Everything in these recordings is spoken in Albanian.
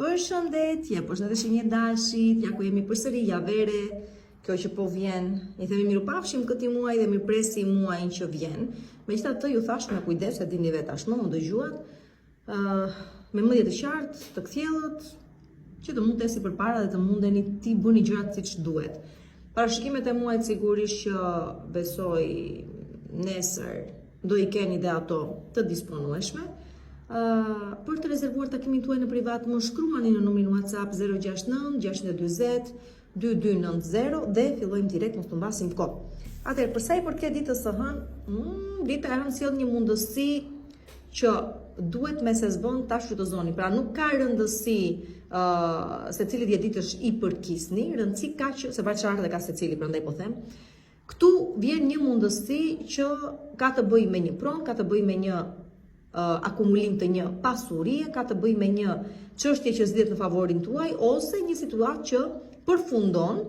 Përshëndetje, përshëndetje një dashit, ja ku jemi përsëri javere, kjo që po vjen, i themi mirupafshim këtij muaj dhe mirëpresi muajin që vjen. Megjithatë ju thash me kujdes se dini vetë tashmë më dëgjuat, me mendje të qartë, të kthjellët, që të mundesi përpara dhe të mundeni ti bëni gjërat siç duhet. Parashikimet e muajit sigurisht që besoj nesër do i keni dhe ato të disponueshme. Për të rezervuar takimin tuaj në privat, më shkruani në numrin WhatsApp 069 620 2290 dhe fillojmë direkt, mos të mbasim kohë. Atëherë, për sa i përket ditës së hënë, dita e hënë sjell një mundësi që duhet me sezon ta shfrytëzoni. Pra nuk ka rëndësi se cili ditë është i përkisni, rëndësi ka që se çfarë dhe ka secili, prandaj po them. Këtu vjen një mundësi që ka të bëjë me një pronë, ka të bëjë me një akumulim të një pasurie, ka të bëjë me një çështje që zgjidhet në favorin tuaj ose një situatë që përfundon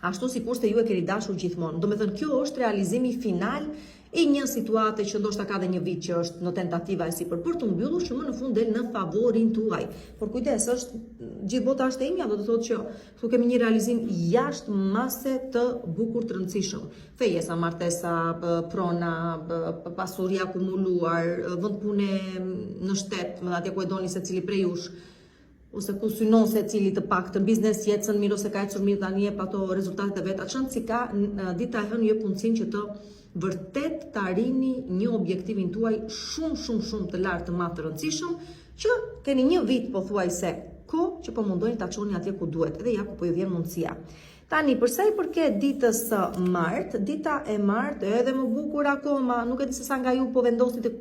ashtu sikur se ju e keni dashur gjithmonë. Domethënë kjo është realizimi final i një situate që ndoshta ka dhe një vit që është në tentativa e sipër për të mbyllur, që më në fund del në favorin tuaj. Por kujdes, është gjithë bota është e imja, do të thotë që këtu kemi një realizim jashtë mase të bukur, të rëndësishëm. Fejesa, martesa, prona, pasuri akumuluar, vend pune në shtet, atje ku e doni secili prej jush, ose ku synon se cili të pak të biznes jetën mirë ose ka ecur mirë tani jep ato rezultatet e vet. Atë si ka dita e hënë jep mundësinë që të vërtet të arrini një objektivin tuaj shumë të lartë, të madh, të rëndësishëm, që keni një vit pothuajse kohë që po mundoni ta çoni atje ku duhet. Edhe ja ku po ju vjen mundësia. Tani, për sa i përket ditës së martë, dita e martë edhe më bukur akoma, nuk e di se sa nga ju po vendosni të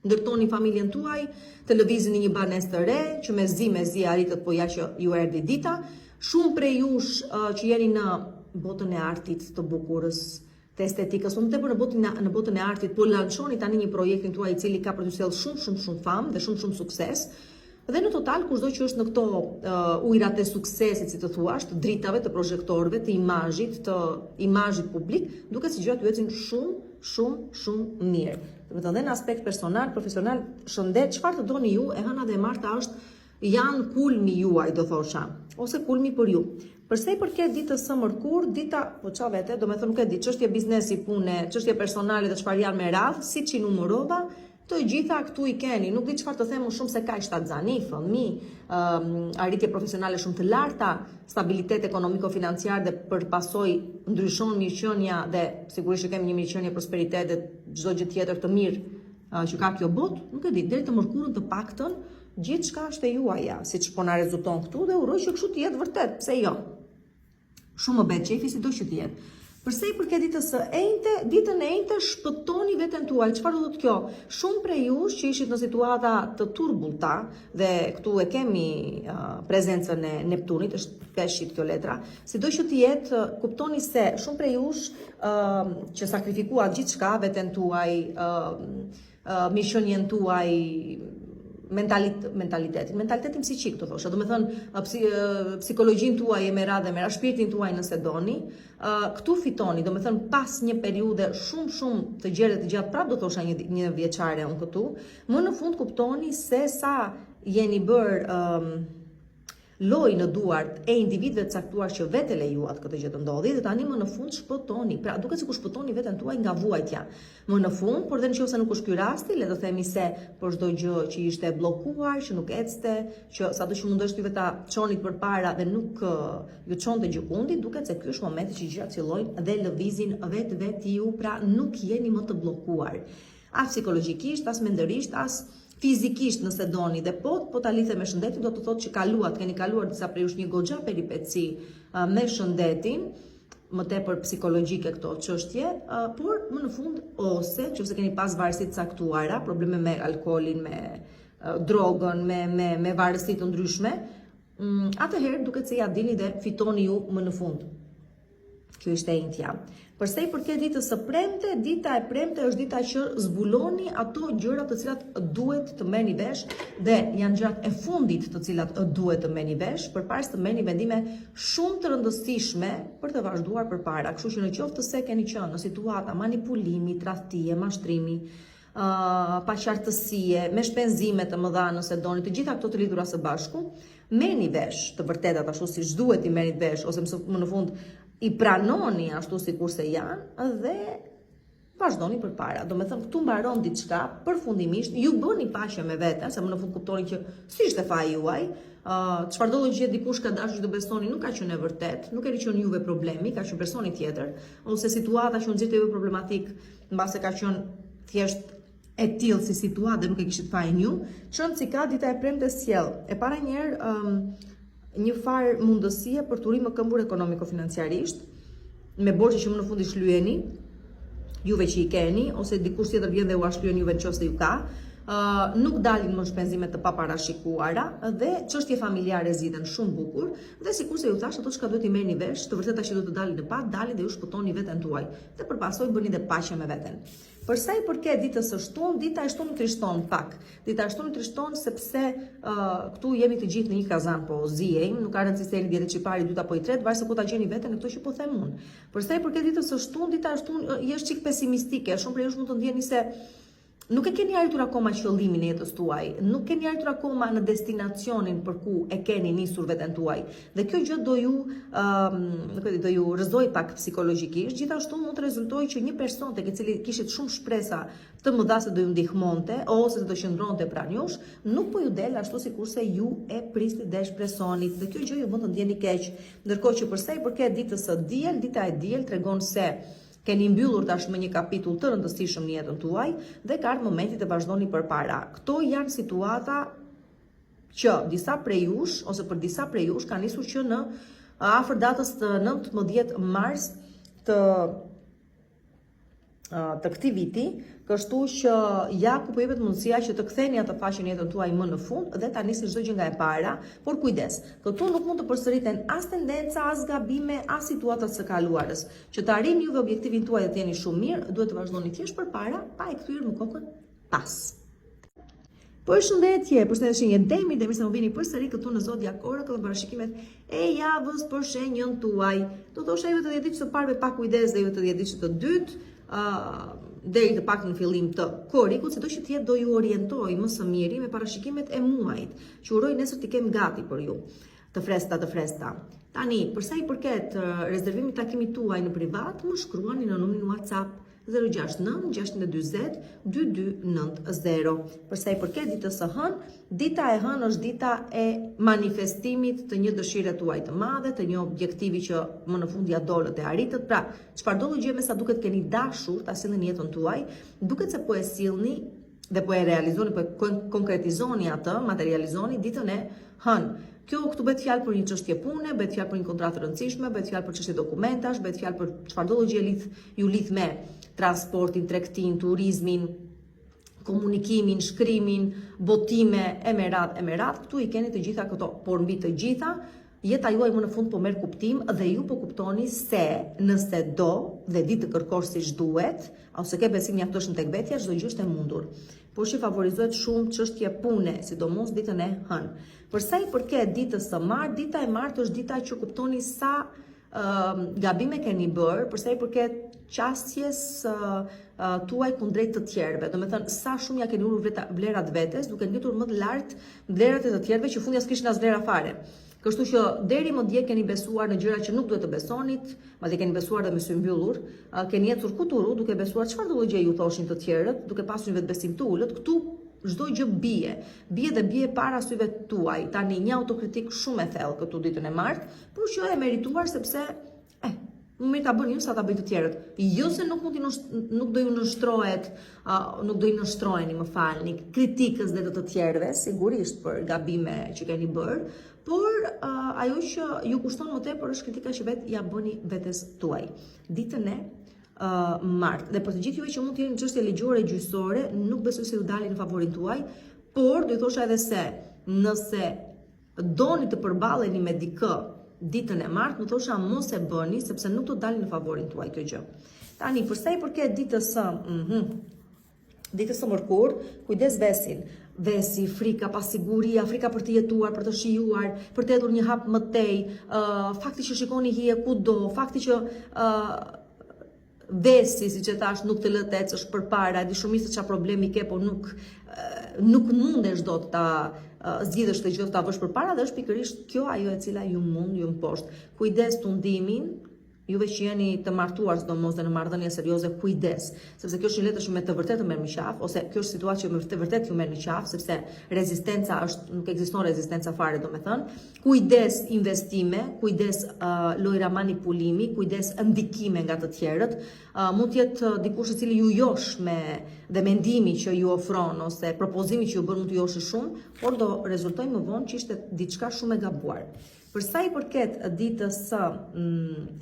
ndërtoni familjen tuaj, të lëvizini një banesë të re, që me zi arritët, po ja që ju erdhi dita. Shumë prej jush që jeni në botën e artit të bukurës, të estetikës, më tepër në botën e artit, po lançoni tani një projektin tuaj i cili ka për t'ju sjellë shumë famë dhe shumë sukses. Dhe në total, kushdo që është në këto ujrat e suksesit, si të thuash, të dritave, të projektorëve, të imazhit publik, duket si gjërat ju ecin shumë mirë. Domethënë, në aspekt personal, profesional, shëndet, çfarë të doni ju, e hëna dhe e marta janë kulmi juaj, do thosha, ose kulmi për ju. Përse i përket ditës së mërkurë, dita, po qa vete, do me thënë nuk e di, çështje biznesi, pune, çështje personale dhe çfarë janë me radhë, si që i numërova, të gjitha këtu i keni. Nuk di çfarë të them më shumë se ka shtatzani, fëmijë, arritje profesionale shumë të larta, stabilitet ekonomiko-financiar dhe përpasoj ndryshon mirëqenia dhe sigurisht që kemi një mirëqenie prosperitet dhe çdo gjë tjetër të mirë që ka kjo botë, nuk e di, deri të mërkurën të paktën, gjithçka është e juaja, siç po na rezulton këtu dhe uroj që kështu të jetë vërtet, pse jo? Shumë më bet qefi si do që të jetë. Përse i përket ditës së enjte, ditën e enjte shpëtoni veten tuaj. Çfarë do të thotë kjo? Shumë prej jush që ishit në situata të turbullta dhe këtu e kemi prezencën e Neptunit, është peshqit kjo letra. Sido që të jetë, kuptoni se shumë prej jush që sakrifikuat gjithçka, veten tuaj, mishënjen tuaj, mentalitetin psiqik, të thosha, do me thënë psikologjinë tuaj e mera dhe mera, shpirtin tuaj nëse doni, këtu fitoni, do me thënë pas një periude shumë të gjerë të gjatë, prap do thosha një vjeçare unë këtu, më në fund kuptoni se sa jeni bërë loj në duart e individëve të caktuar që vetë lejuat këtë gjë të ndodhi dhe tani më në fund shpëtoni. Pra duket sikur shpëtoni veten tuaj nga vuajtja. Më në fund, por dhe nëse nuk është ky rasti, le të themi se për çdo gjë që ishte bllokuar, që nuk ecste, që sado që mundosh ti vetë ta çonit përpara dhe nuk ju çonte gjikundi, duket se ky është momenti që gjërat fillojnë dhe lëvizin vetë ju, pra nuk jeni më të bllokuar. As psikologjikisht, as mendërisht, as fizikisht nëse doni dhe po ta lidhe me shëndetin, do të thotë që keni kaluar disa prej jush një goxha peripeci me shëndetin, më tepër psikologjike këto çështje, por më në fund ose nëse keni pas varësi të caktuara, probleme me alkoolin, me drogën, me varësi të ndryshme, atëherë duket se ja dini dhe fitoni ju më në fund. Kjo ishte enjtja. Përse i përket ditës së premte, dita e premte është dita që zbuloni ato gjërat të cilat duhet të merrni vesh dhe janë gjërat e fundit të cilat duhet të merrni vesh, përpara të merrni vendime shumë të rëndësishme për të vazhduar përpara. Kështu që në qoftë se keni qenë në situata manipulimi, tradhtie, mashtrimi, paqartësie, me shpenzime të mëdha nëse doni, të gjitha këto të lidhura së bashku, merrni vesh të vërtetat ashtu siç duhet i merrni vesh, ose më në fund i pranoni ashtu sikurse janë dhe vazhdoni përpara. Do me thënë, këtu mbaron diçka, përfundimisht, ju bëni paqe me veten, se më në fund kuptoni që si ishte faji juaj, çfarëdo llogje dikush ka dashur të besoni nuk ka qenë e vërtet, nuk keni qenë juve problemi, ka qenë personi tjetër, ose situata që u nxjerrte juve problematik, mbase ka qenë thjesht e tillë si situatë dhe nuk e kishit fajin ju, çon si ka dita e premte sjell. E para njerë një farë mundësie për të rrimë këmbur ekonomiko-financiarisht, me borxhe që më në fund i shlyeni, juve që i keni, ose dikush tjetër vjen dhe u ashlyen juve nëse ju ka, nuk dalin më shpenzime të paparashikuara dhe çështje familjare zgjidhen shumë bukur dhe sikurse ju thash ato çka duhet i merrni vesh, të vërteta që do të dalin në pat, dalin dhe ju shpëtoni veten tuaj. Dhe përpasoj bëni dhe paqe me veten. Për sa i përket ditës së shtunë, dita e shtunë trishton pak. Dita e shtunë trishton sepse këtu jemi të gjithë në një kazan, po zihejmë, nuk ka rëndësi se jeni dietë çipari, dyta apo i tretë, varëse ku ta gjeni veten në këto që po them unë. Për sa i përket ditës së shtunë, dita e shtunë është çik pesimistike, shumë prej jush mund të ndjeni se nuk e keni arritur akoma qëllimin e jetës tuaj, nuk keni arritur akoma në destinacionin për ku e keni nisur veten tuaj. Dhe kjo gjë do ju rrëzoj pak psikologjikisht, gjithashtu mund të rezultojë që një person tek i cili kishit shumë shpresa të mëdha se do ju ndihmonte ose do qëndronte pranë jush, nuk po ju del ashtu sikurse ju e prisni dhe shpresonit. Dhe kjo gjë ju bën të ndjeni keq. Ndërkohë që përsa i përket ditës së diel, dita e diel tregon se keni mbyllur tashmë një kapitull të rëndësishëm në jetën tuaj dhe ka ardhur momenti të vazhdoni përpara. Këto janë situata që disa prej jush ose për disa prej jush ka nisur që në afër datës të 19 mars të këtij viti, kështu që ja ku po jepet mundësia që të ktheni atë faqen e jetën tuaj më në fund dhe ta nisni çdo gjë nga e para, por kujdes, këtu nuk mund të përsëriten as tendenca, as gabime, as situatat së kaluarës. Që të arrini juve objektivin tuaj dhe të jeni shumë mirë, duhet të vazhdoni thjesht përpara, pa e kthyer më kokën pas. Përshëndetje, përshëndetje Demi se më vini përsëri këtu në Zodiac Oracle dhe parashikimet e javës për shenjën tuaj. Do thosha juve të 10 ditë të parëve pa kujdes dhe juve të 10 ditë të dytë, deri të pak në fillim të korikut, se do që tjetë do ju orientoj më së miri me parashikimet e muajit, që uroj nesër t'i kem gati për ju, të fresta. Tani, përsa i përket rezervimit takimit tuaj në privat, më shkruani në numrin WhatsApp 069 620 2290. Përsa i përket ditës së hënë, dita e hënë është dita e manifestimit të një dëshire tuaj të madhe, të një objektivi që më në fund ja dolët e arritët. Pra, çfarëdo gjë me sa duket keni dashur ta sillni jetën tuaj, duket se po e sillni dhe po e realizoni, po e konkretizoni atë, materializoni ditën e hënë. Kjo këtu bëhet fjalë për një çështje pune, bëhet fjalë për një kontratë të rëndësishme, bëhet fjalë për çështje dokumentash, bëhet fjalë për çfarëdo gjë ju lidh me transportin, tregtin, turizmin, komunikimin, shkrimin, botime, e me radhë, këtu i keni të gjitha këto, por mbi të gjitha, jeta juaj më në fund po merr kuptim dhe ju po kuptoni se nëse do dhe di të kërkosh siç duhet, ose ke besim mjaftoshëm tek vetja, çdo gjë është e mundur. Por që favorizohet shumë çështje pune, sidomos ditën e hënë. Për sa i përket ditës së martë, dita e martë është dita që kuptoni sa gabime keni bërë, për sa i përket qasjes tuaj kundrejt të tjerëve. Do me thënë, sa shumë ja keni ulur vlerat vetes, duke ngritur më të lartë vlerat e të tjerëve që fundja s'kishin as vlera fare. Kështu që deri më dje keni besuar në gjëra që nuk duhet të besonit, madje keni besuar dhe me sy mbyllur, keni ecur kuturu duke besuar çfarëdo gjë ju thoshin të tjerët, duke pasur një vetbesim të ulët. Këtu çdo gjë bie dhe bie para syve tuaj. Tani një autokritik shumë e thellë këtu ditën e martë, por që e merituar sepse më mirë ta bëni ju sa ta bëjnë të tjerët. Jo se nuk do ju nështrohet, nuk do ju nështroheni, më falni, kritikës dhe të tjerëve, sigurisht për gabime që keni bërë, por ajo që ju kushton më tepër është kritika që vetë ja bëni vetes tuaj. Ditën e martë. Dhe për të gjithë juve që mund të jeni në çështje ligjore gjyqësore, nuk besoj se ju dalin në favorin tuaj, por do ju thosha edhe se nëse doni të përballeni me dikë ditën e martë, më thosha mos e bëni, sepse nuk do dalin në favorin tuaj kjo gjë. Tani, përsa i përket ditës së mërkur, kujdes vesin. Vesi, frika, pasiguria, frika për të jetuar, për të shijuar, për të hedhur një hap më tej, fakti që shikoni hije kudo, fakti që vesi, si që thash, nuk të lëtec është përpara, di shumë se çfarë problemi ke, po nuk mundesh do të ta zgjidhësh të gjithë ta vësh përpara dhe është pikërisht kjo ajo e cila ju mund, ju mposht. Kujdes tundimin, juve që jeni të martuar sidomos dhe në marrëdhënie serioze, kujdes, sepse kjo është një letër që me të vërtetë merr në qafë, ose kjo është situatë që me të vërtetë ju merr në qafë, sepse rezistenca është, nuk ekziston rezistenca fare, domethënë. Kujdes investime, kujdes lojra manipulimi, kujdes ndikime nga të tjerët. Mund të jetë dikush i cili ju josh dhe mendimi që ju ofron ose propozimi që ju bën mund të joshë shumë, por do rezultojë më vonë që ishte diçka shumë e gabuar. Për sa i përket ditës së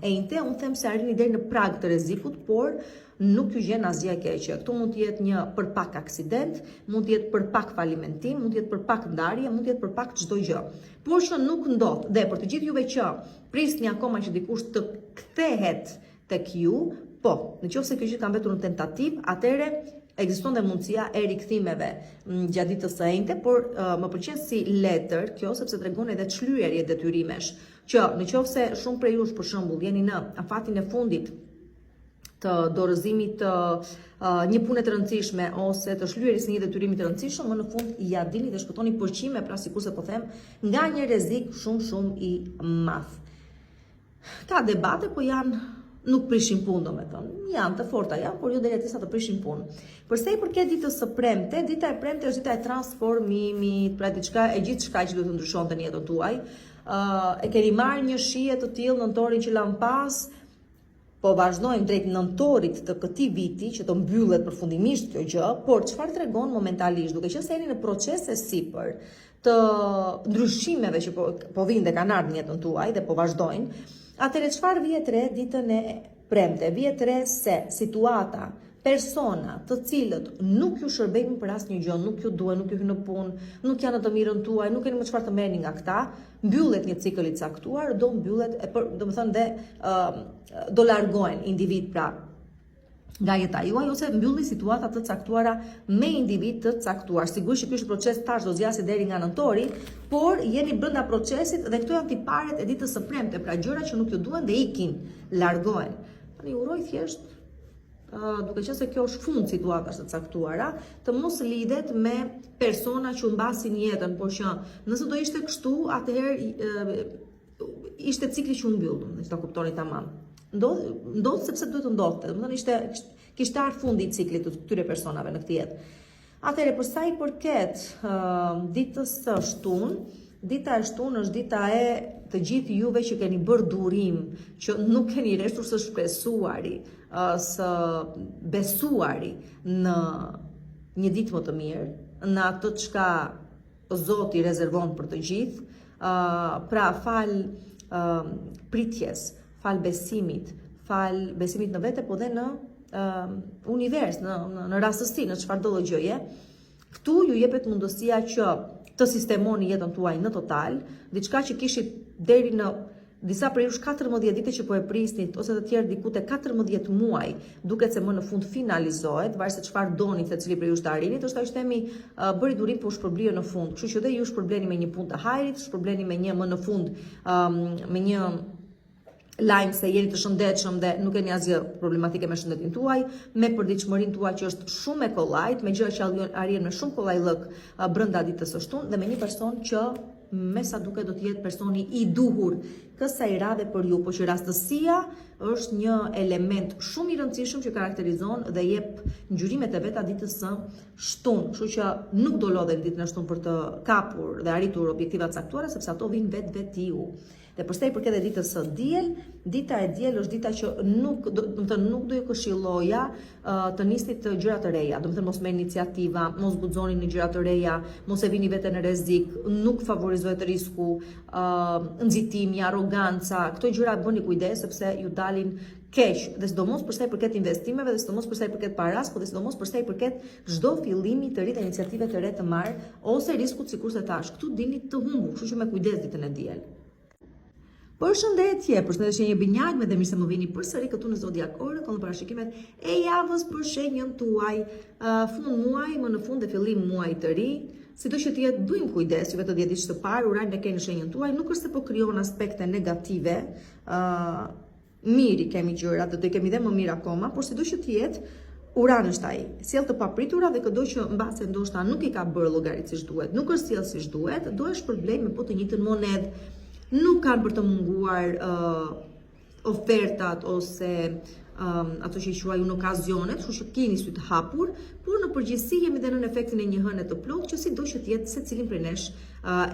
enjte, unë them se arrini deri në prag të rrezikut, por nuk ju gjen asgjë e keqe. Këtu mund të jetë një përpak aksident, mund të jetë përpak falimentim, mund të jetë përpak ndarje, mund të jetë përpak çdo gjë. Por që nuk ndodh. Dhe për të gjithë juve që prisni akoma që dikush të kthehet tek ju, po, nëse kjo gjë ka mbetur në tentativë, atëherë ekziston dhe mundësia e rikthimeve gjatë ditës së enjte, por më pëlqen si letër kjo sepse tregon edhe çlyerje detyrimesh, që nëse shumë prej jush për shembull jeni në afatin e fundit të dorëzimit të një pune të rëndësishme ose të shlyerjes së një detyrimi të rëndësishëm, më në fund ja dini dhe shpëtoni përqime, pra sikurse po them, nga një rrezik shumë i madh. Ka debate, po nuk prishin punë, domethënë. Janë të forta, por jo deri atësa të prishin punë. Përsa i përket ditës së premte, dita e premte është dita e transformimit, pra diçka e gjithçka që duhet të ndryshonte në jetën tuaj. E keni marrë një shije të tillë nëntorin që lan pas, po vazhdojmë drejt nëntorit të këtij viti që të mbyllet përfundimisht kjo gjë, por çfarë tregon momentalisht, duke qenë se jeni në procese sipër të ndryshimeve që po vinë dhe kanë ardhur në jetën tuaj dhe po vazhdojnë. Atëre çfarë vjet re ditën e premte? Vjet re se situata, persona të cilët nuk ju shërbejnë për asnjë gjë, nuk ju duhen, nuk ju hyn në punë, nuk janë në të mirën tuaj, nuk keni më çfarë të merrni nga këta, mbyllet një cikël i caktuar, do mbyllet, domethënë dhe do largohen individ pra nga jeta juaj ose mbylli situata të caktuara me individ të caktuar. Sigurisht që ky është proces tash do zgjasë deri nga nëntori, por jeni brenda procesit dhe këto janë tiparet e ditës së premte, pra gjëra që nuk ju duhen dhe ikin, largohen. Tani uroj thjesht, duke qenë se kjo është fund situatash të caktuara, të mos lidhet me persona që mbasin jetën, por që nëse do ishte kështu, atëherë ishte cikli që u mbyll, nëse ta kuptoni tamam. Ndodh sepse duhet të ndodhte, domethënë kishte ardhur fundi i ciklit të këtyre personave në këtë jetë. Atëherë për sa i përket ditës së shtunë, dita e shtunë është dita e të gjithë juve që keni bërë durim, që nuk keni rreshtur së shpresuari, së besuari në një ditë më të mirë, në atë çka Zoti rezervon për të gjithë, pra fal pritjes, fal besimit në vete, po dhe në univers, në rastësi, në çfarëdo lloj gjëje. Këtu ju jepet mundësia që të sistemoni jetën tuaj në total, diçka që kishit deri në disa prej jush 14 vite që po e prisnit, ose të tjerë diku te 14 muaj, duket se më në fund finalizohet, varet se çfarë doni secili prej jush të arrinit, është ajo që themi bëri durim po shpërblye në fund. Kështu që dhe ju shpërbleni me një punë të hajrit, shpërbleni me një më në fund me një lajm se jeni të shëndetshëm dhe nuk keni asgjë problematike me shëndetin tuaj, me përditshmërinë tuaj që është shumë e kollajt, me gjëra që arrin me shumë kollajllëk brenda ditës së shtunë dhe me një person që me sa duket do të jetë personi i duhur kësaj radhe për ju, por që rastësia është një element shumë i rëndësishëm që karakterizon dhe jep ngjyrimet e veta ditës së shtunë, kështu që nuk do lodhen ditën e shtunë për të kapur dhe arritur objektiva të caktuara, sepse ato vijnë vetiu. Dhe përsa i përket e ditës së diel, dita e diel është dita që nuk do ju këshilloja të nisni të gjëra të reja, domethënë mos merrni iniciativa, mos guxoni në gjëra të reja, mos e vini veten në rrezik, nuk favorizohet risku, nxitimi, arroganca, këto gjëra bëni kujdes sepse ju dalin keq, dhe sidomos përsa i përket investimeve, dhe sidomos përsa i përket paras, po dhe sidomos përsa i përket çdo fillimi të ri dhe iniciative të re të marr ose riskut sikurse thash. Këtu dini të humbur, kështu që me kujdes ditën e diel. Përshëndetje, përshëndetje një binjak me dhe mirë se më vini përsëri këtu në Zodiac Oracle në parashikimet e javës për shenjën tuaj, fund muaj, më në fund dhe fillim muaj të ri. Sido që t'jetë bëjmë kujdes, juve të 10 ditësh të parë, urajnë në keni shenjën tuaj, nuk është se po krijon aspekte negative mirë i kemi gjërat dhe do i kemi dhe më mirë akoma, por sido që të jetë, Urani është ai, sjell të papritura dhe këdo që mbase ndoshta nuk i ka bërë llogarit siç duhet, nuk është sjell siç duhet, do është problem me po të njëjtën monedh, nuk kanë për të munguar ofertat ose ato që i quajnë okazione, kështu që keni sy të hapur, por në përgjithësi jemi dhe në efektin e një hëne të plotë që sido që të jetë secilin prej nesh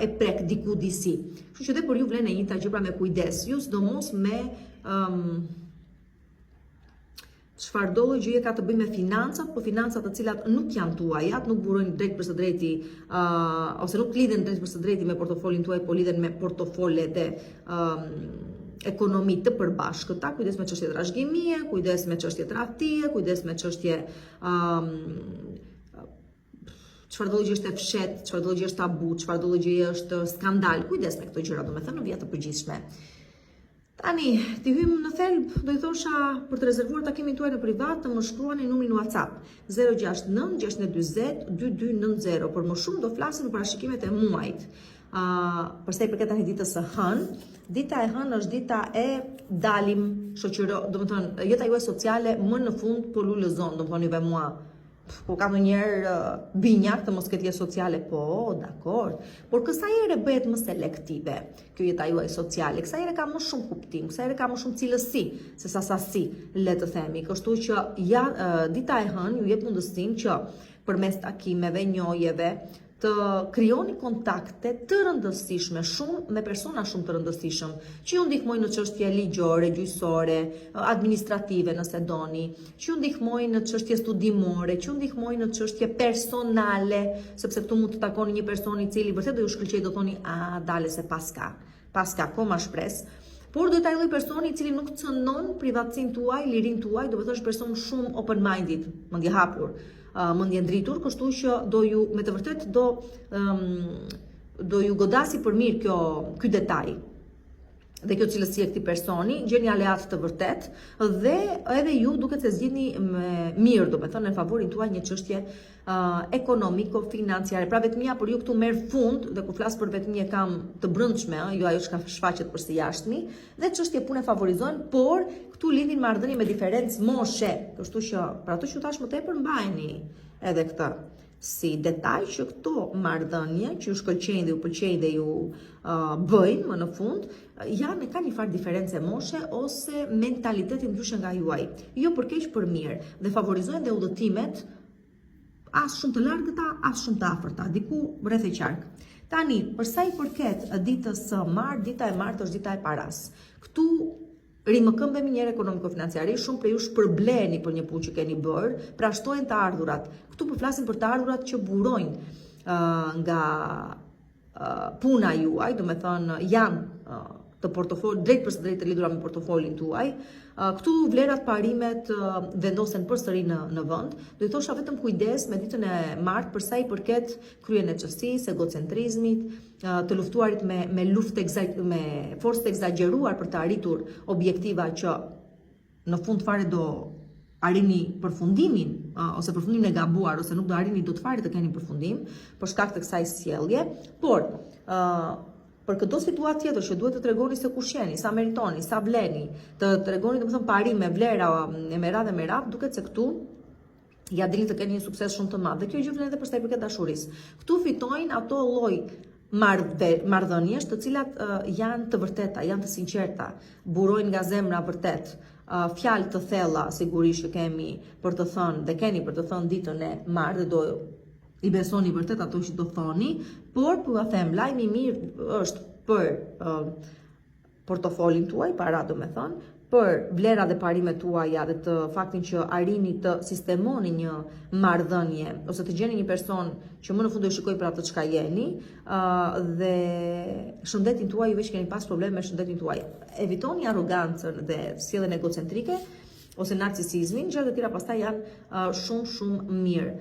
e prek diku disi. Kështu që dhe për ju vlen e njëjta gjë pra me kujdes, ju sidomos me çfarë do gjëje ka të bëjë me financat, po financat të cilat nuk janë tuajat, nuk burojnë drejt për së drejti ose nuk lidhen drejt për së drejti me portofolin tuaj, po lidhen me portofolet e ekonomit të përbashkëta, kujdes me çështje trashëgimie, kujdes me çështje tradhtie, kujdes me çështje çfarë do gjë është e fshet, çfarë do gjë është tabu, çfarë do gjë është skandal, kujdes me këto gjëra, domethënë në vija të përgjithshme. Tani, ti hym në thelb, do i thosha për të rezervuar takimin tuaj në privat të më shkruani numrin WhatsApp 069 620 2290. Por më shumë do flasim në parashikimet e muajit. Përsa i përket anij ditës së hënë, dita e hënë është dita e dalim shoqëror, domethënë jeta juaj sociale më në fund po lulëzon, domethënë juve mua po kam ndonjëherë binjak të mos ketë jetë sociale, po, dakord, por kësaj ere bëhet më selektive kjo jeta juaj sociale, kësaj ere ka më shumë kuptim, kësaj ere ka më shumë cilësi se sa sasi, le të themi, kështu që dita e hënë ju jep mundësinë që përmes takimeve, njohjeve, të krijoni kontakte të rëndësishme shumë me persona shumë të rëndësishëm, që ju ndihmojnë në çështje ligjore, gjyqësore, administrative nëse doni, që ju ndihmojnë në çështje studimore, që ju ndihmojnë në çështje personale, sepse këtu mund të takoni një person i cili vërtet do ju shkëlqejë, do thoni, dale se paska, koma shpresë. Por do të ai lloj personi i cili nuk cënon privatësinë tuaj, lirinë tuaj, do të thosh person shumë open minded, mendje hapur, mendje ndritur, kështu që do ju me të vërtet do ju godasi për mirë ky detaj dhe kjo cilësi e këtij personi, gjeni aleat të vërtet dhe edhe ju duket se zgjidhni me mirë, domethënë në favorin tuaj një çështje ekonomiko-financiare. Pra vetmia për ju këtu merr fund, dhe kur flas për vetmie kam të brendshme, jo ajo që shfaqet për së jashtëmi, dhe çështje pune favorizojnë, por këtu lidhin marrëdhënie me diferencë moshe. Kështu që për ato që u thash më tepër mbajeni edhe këtë si detaj që këto marrëdhënie që ju shkëlqejnë dhe ju pëlqejnë dhe ju bëjnë më në fund, janë ka një farë diferencë moshe ose mentalitetin ndryshe nga juaj. Jo për keq, për mirë, dhe favorizojnë dhe udhëtimet as shumë të largëta, as shumë të afërta, diku rreth e qark. Tani, për sa i përket ditës së martë, dita e martë është dita e paras. Këtu rimëkëmbemi njerë ekonomiko-financiari, shumë për ju shpërbleni për një punë që keni bërë, pra shtojnë të ardhurat. Këtu për flasin për të ardhurat që burojnë nga puna juaj, do me thënë janë të portofol, drejt për së drejt të lidhura me portofolin tuaj. Këtu vlerat parimet vendosen përsëri në vend. Do i thosha vetëm kujdes me ditën e martë për sa i përket kryenetçësisë, egocentrizmit, të luftuarit me luftë me forcë të egzageruar për të arritur objektiva që në fund fare do arrini përfundimin ose përfundimin e gabuar ose nuk do arrini dot fare të keni përfundim për shkak të kësaj sjellje, por për këto situatë tjetër që duhet të tregoni se kush jeni, sa meritoni, sa vleni, të tregoni domethënë parime, vlera e me radhë, duket se këtu ja dini të keni një sukses shumë të madh. Dhe kjo gjë vlen edhe për sa i përket dashurisë. Këtu fitojnë ato lloj marrëdhëniesh të cilat janë të vërteta, janë të sinqerta, burojnë nga zemra vërtet. Fjalë të thella sigurisht që kemi për të thënë dhe keni për të thënë ditën e martë dhe do i besoni vërtet ato që do thoni, por po ja them, lajmi i mirë është për portofolin tuaj, para do me thënë, për vlera dhe parimet tuaja dhe të faktin që arrini të sistemoni një marrëdhënie ose të gjeni një person që më në fund do i shikoj për atë çka jeni dhe shëndetin tuaj, ju veç keni pas probleme me shëndetin tuaj. Evitoni arrogancën dhe sjelljen egocentrike ose narcisizmin, gjërat e tjera pastaj janë shumë mirë.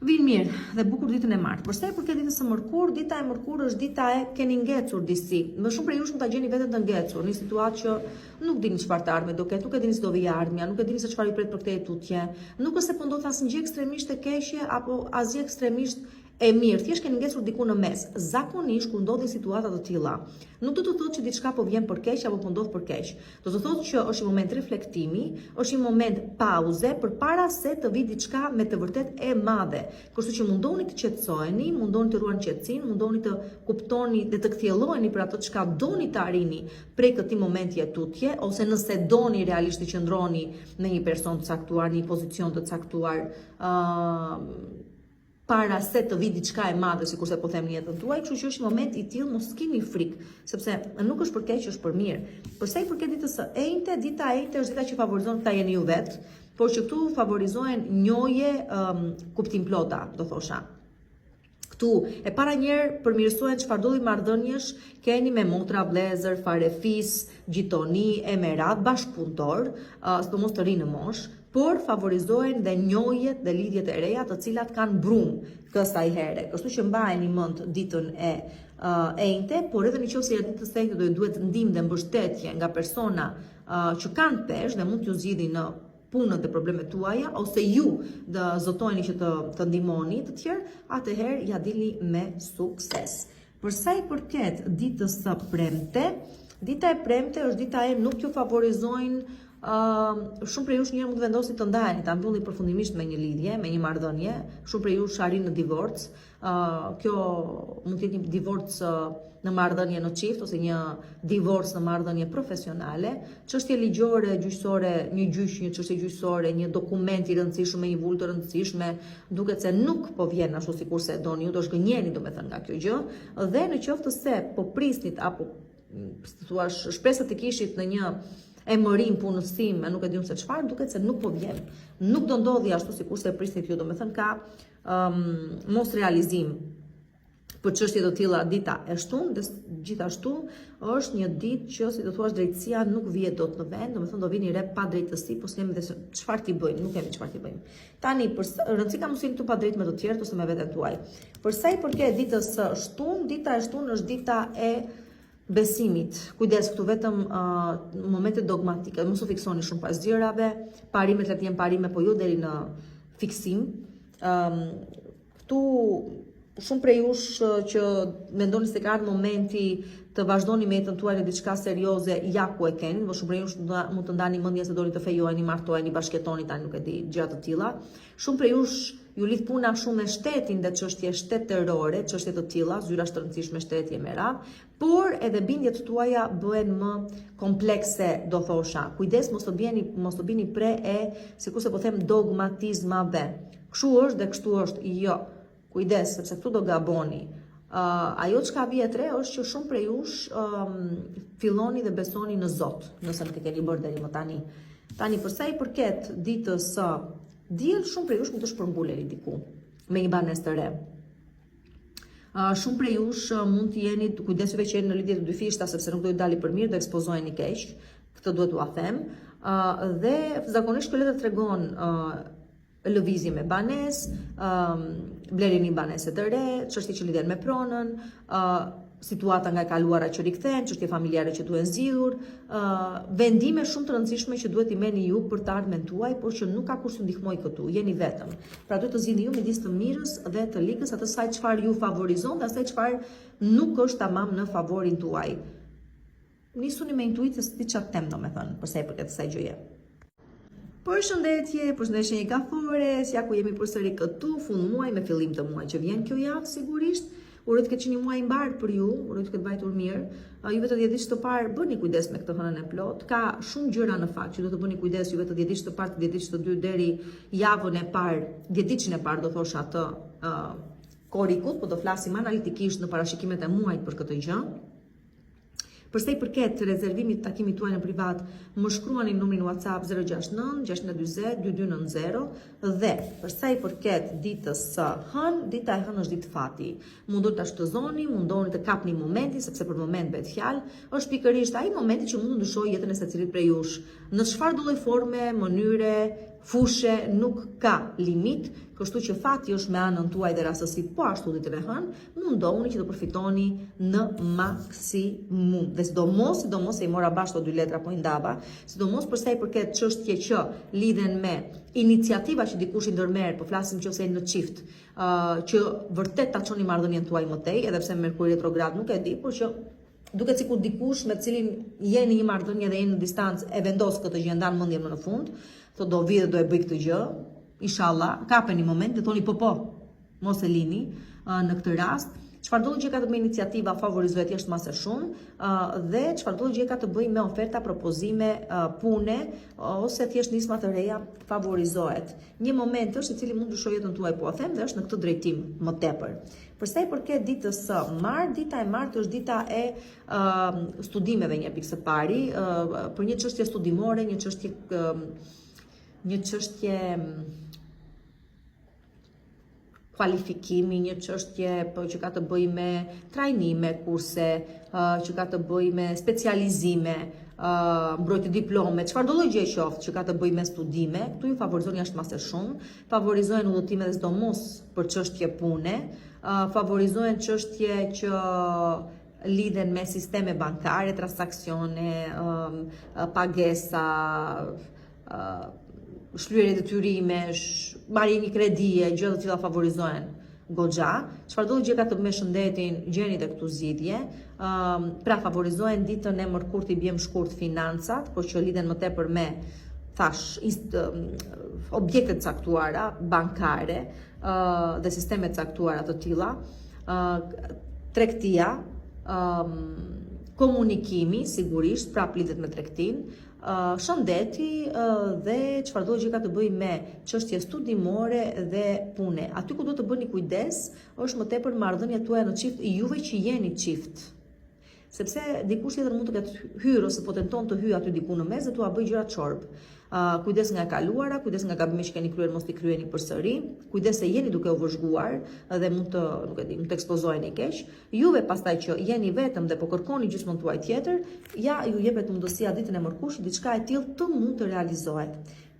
Vinë mirë dhe bukur ditën e martë. Përsa i përket ditës së mërkurë, dita e mërkurë është dita e keni ngecur disi. Më shumë prej jush mund ta gjeni veten të ngecur, në një situatë që nuk dini çfarë të ardhme do ketë, nuk e dini se do vijë ardhmja, nuk e dini se çfarë i pret për këtë tutje. Nuk është se po ndodh asnjë gjë ekstremisht e keqe apo asgjë ekstremisht E mirë, thjesht keni ngecur diku në mes. Zakonisht kur ndodhin situata të tilla, nuk do të thotë që diçka po vjen për keq apo po ndodh për keq. Do të thotë që është një moment reflektimi, është një moment pauze përpara se të vi diçka me të vërtet e madhe. Kështu që mundoni të qetësoheni, mundoni të ruani qetësinë, mundoni të kuptoni dhe të kthjelloheni për ato çka doni të arrini prej këtij momenti tutje, ose nëse doni realisht të qëndroni me një person të caktuar, në një pozicion të caktuar, para se të vi diçka e madhe, sikurse po them në jetën tuaj, kështu që është një moment i tillë, mos keni frikë, sepse nuk është për keq, është për mirë. Për sa i përket ditës së enjte, dita e enjte është dita që favorizon ta jeni ju vet, por që këtu favorizohen njohje kuptimplota, do thosha. Këtu e para njerë përmirësohen çfarëdo lloj marrëdhëniesh keni me motra, vëllezër, farefis, gjitoni, emerat, bashkëpunëtor, sidomos të rinë në moshë, por favorizohen dhe njohjet dhe lidhjet e reja të cilat kanë brumë kësaj here. Kështu që mbajeni mend ditën e enjte, por edhe nëse ditës së enjte duhet ndihmë dhe mbështetje nga persona që kanë peshë dhe mund t'ju zgjidhin në punët dhe problemet tuaja, ose ju dhe zotojni që të ndihmoni të tjerë, atëherë ja dilni me sukses. Për sa i përket ditës së premte, dita e premte është dita e nuk ju favorizojnë. Shumë prej jush njerë mund të vendosin të ndaheni, ta mbylli përfundimisht me një lidhje, me një marrëdhënie. Shumë prej jush arrin në divorc. Kjo mund të jetë një divorc në marrëdhënie në çift ose një divorc në marrëdhënie profesionale, çështje ligjore, gjyqësore, një gjyq, një çështje gjyqësore, një dokument i rëndësishëm me një vulë të rëndësishme, duket se nuk po vjen ashtu sikurse doni ju, do zgënjeni domethënë nga kjo gjë, dhe në qoftë se po prisnit apo thua shpresat e kishit në një emërim, punësim, nuk e diun se çfarë, duket se nuk po vjen. Nuk do ndodhi ashtu sikurse e prisnit ju, domethënë ka mos realizim për çështje të tilla dita e shtunë, dhe gjithashtu është një ditë që si do thuash drejtësia nuk vihet dot në vend, domethënë do vini re pa drejtësi, po s'kemi dhe çfarë ti bëjmë, nuk kemi çfarë ti bëjmë. Tani rëndësi ka mos jeni këtu pa drejtë me të tjerët ose me veten tuaj. Për sa i përket ditës së shtunë, dita e shtunë është dita e besimit. Kujdes këtu vetëm momente dogmatike, mos u fiksoni shumë pas gjërave, parimet le të jenë parime, po jo deri në fiksim. Këtu shumë prej jush që mendoni se ka ardhur momenti të vazhdoni me jetën tuaj në diçka serioze, ja ku e keni, por shumë prej jush mund të ndani mendjen se doni të fejoheni, martoheni, bashkëjetoni, tani nuk e di, gjëra të tilla. Shumë prej jush ju lidh puna shumë me shtetin dhe çështje shtetërore, çështje të tilla, zyra të rëndësishme shteti e me radhë, por edhe bindjet tuaja bëhen më komplekse, do thosha. Kujdes mos të bini pre e, sikurse po them, dogmatizmave. Kështu është dhe kështu është, jo. Kujdes, sepse këtu do gaboni. Ajo çka vjet re është që shumë prej jush filloni dhe besoni në Zot, nëse nuk e keni bërë deri më tani. Tani për sa i përket ditës së diel, shumë prej jush mund të shpërmbuleni diku me një banesë të re. Shumë prej jush mund të jeni, kujdesuni që jeni në lidhje të dyfishta, sepse nuk do të dali për mirë, do ekspozoheni keq. Këtë duhet t'ua them. Dhe zakonisht kjo le të tregon lëvizje me banesë, blerje një banese të re, çështje që lidhen me pronën, situata nga e kaluara që rikthehen, çështje familjare që duhen zgjidhur, vendime shumë të rëndësishme që duhet i merrni ju për të ardhmen tuaj, por që nuk ka kush t'ju ndihmojë këtu, jeni vetëm. Pra duhet të zgjidhni ju midis të mirës dhe të ligës, atë saj çfarë ju favorizon dhe asaj çfarë nuk është tamam në favorin tuaj. Nisuni me intuicë se ti çfarë them, domethënë, për sa i përket kësaj gjëje. Përshëndetje, përshëndetje një kafore, ja ku jemi përsëri këtu, fund muaj me fillim të muaj që vjen kjo javë sigurisht. Uroj të ketë një muaj i mbar për ju, uroj të ketë vajtur mirë. Juve të 10 ditë të parë bëni kujdes me këtë hënën e plot. Ka shumë gjëra në fakt që do të bëni kujdes juve të 10 ditë të parë, 10 ditë të dytë deri javën e parë, 10 ditën e parë do thosha të korrikut, po do flasim analitikisht në parashikimet e muajit për këtë gjë. Për sa i përket rezervimit të takimit tuaj në privat, më shkruani në numrin WhatsApp 069 640 2290 dhe për sa i përket ditës së hënë, dita e hënë është ditë fati. Mundoni ta shtëzoni, mundoni të kapni momentin, sepse për moment bëhet fjalë, është pikërisht ai momenti që mund të ndryshojë jetën e secilit prej jush. Në çfarëdo lloj forme, mënyre, fushë, nuk ka limit, kështu që fati është me anën tuaj dhe rastësit po ashtu ditën e hënë, mundohuni që të përfitoni në maksimum. Dhe sidomos e i mora bashkë të dy letra po i ndava, sidomos përsa i përket çështje që lidhen me iniciativa që dikush i ndërmerr, po flasim nëse në çift, që vërtet ta çoni marrëdhënien tuaj më tej, edhe pse Merkuri retrograd nuk e di, por që duket sikur dikush me të cilin jeni një marrëdhënie dhe jeni në distancë e vendos këtë gjë, ndan mendjen më në fund, thotë do vi dhe do e bëj këtë gjë. Inshallah, kapeni moment dhe thoni po, mos e lini në këtë rast. Çfarëdo gjë ka të bëjë iniciativa favorizohet jashtë masë shumë, dhe çfarëdo gjë ka të bëjë me oferta, propozime, pune ose thjesht nisma të reja favorizohet. Një moment është i cili mund të ndryshojë jetën tuaj, po them, dhe është në këtë drejtim më tepër. Përsa i përket ditës së martë, dita e martë është dita e studimeve një pikë së pari, për një çështje studimore, një çështje kualifikimi, një çështje që ka të bëjë me trajnime, kurse, që ka të bëjë me specializime, mbrojtje diplome, çfarëdo gjë qoftë që ka të bëjë me studime, këtu ju favorizojnë jashtëmase shumë, favorizojnë udhëtime dhe sidomos për çështje pune, favorizojnë çështje që lidhen me sisteme bankare, transaksione, pagesa, shlyerje detyrimesh, marrje një kredie, gjë të tilla favorizohen goxha. Çfarëdo gjë ka të bëjë me shëndetin, gjeni tek këtu zgjidhje. Pra favorizohen ditën e Mërkurit i bjem shkurt financat, por që lidhen më tepër me objekte të caktuara, bankare dhe sisteme të caktuara të tilla. Tregtia, komunikimi, sigurisht, prap lidhet me tregtinë. Shëndeti dhe çfarëdo gjë ka të bëjë me çështje studimore dhe pune. Aty ku duhet të bëni kujdes është më tepër marrëdhënia tuaja në çift, juve që jeni çift. Sepse dikush tjetër mund të ketë hyrë ose po tenton të hyjë aty diku në mes dhe t'ua bëjë gjëra çorb. Kujdes nga e kaluara, kujdes nga gabimet që keni kryer mos t'i kryeni përsëri, kujdes se jeni duke u vëzhguar dhe mund të, nuk e di, mund të ekspozoheni keq. Juve pastaj që jeni vetëm dhe po kërkoni gjysmën tuaj tjetër, ja ju jepet mundësia ditën e Mërkurit diçka e tillë të mund të realizohet.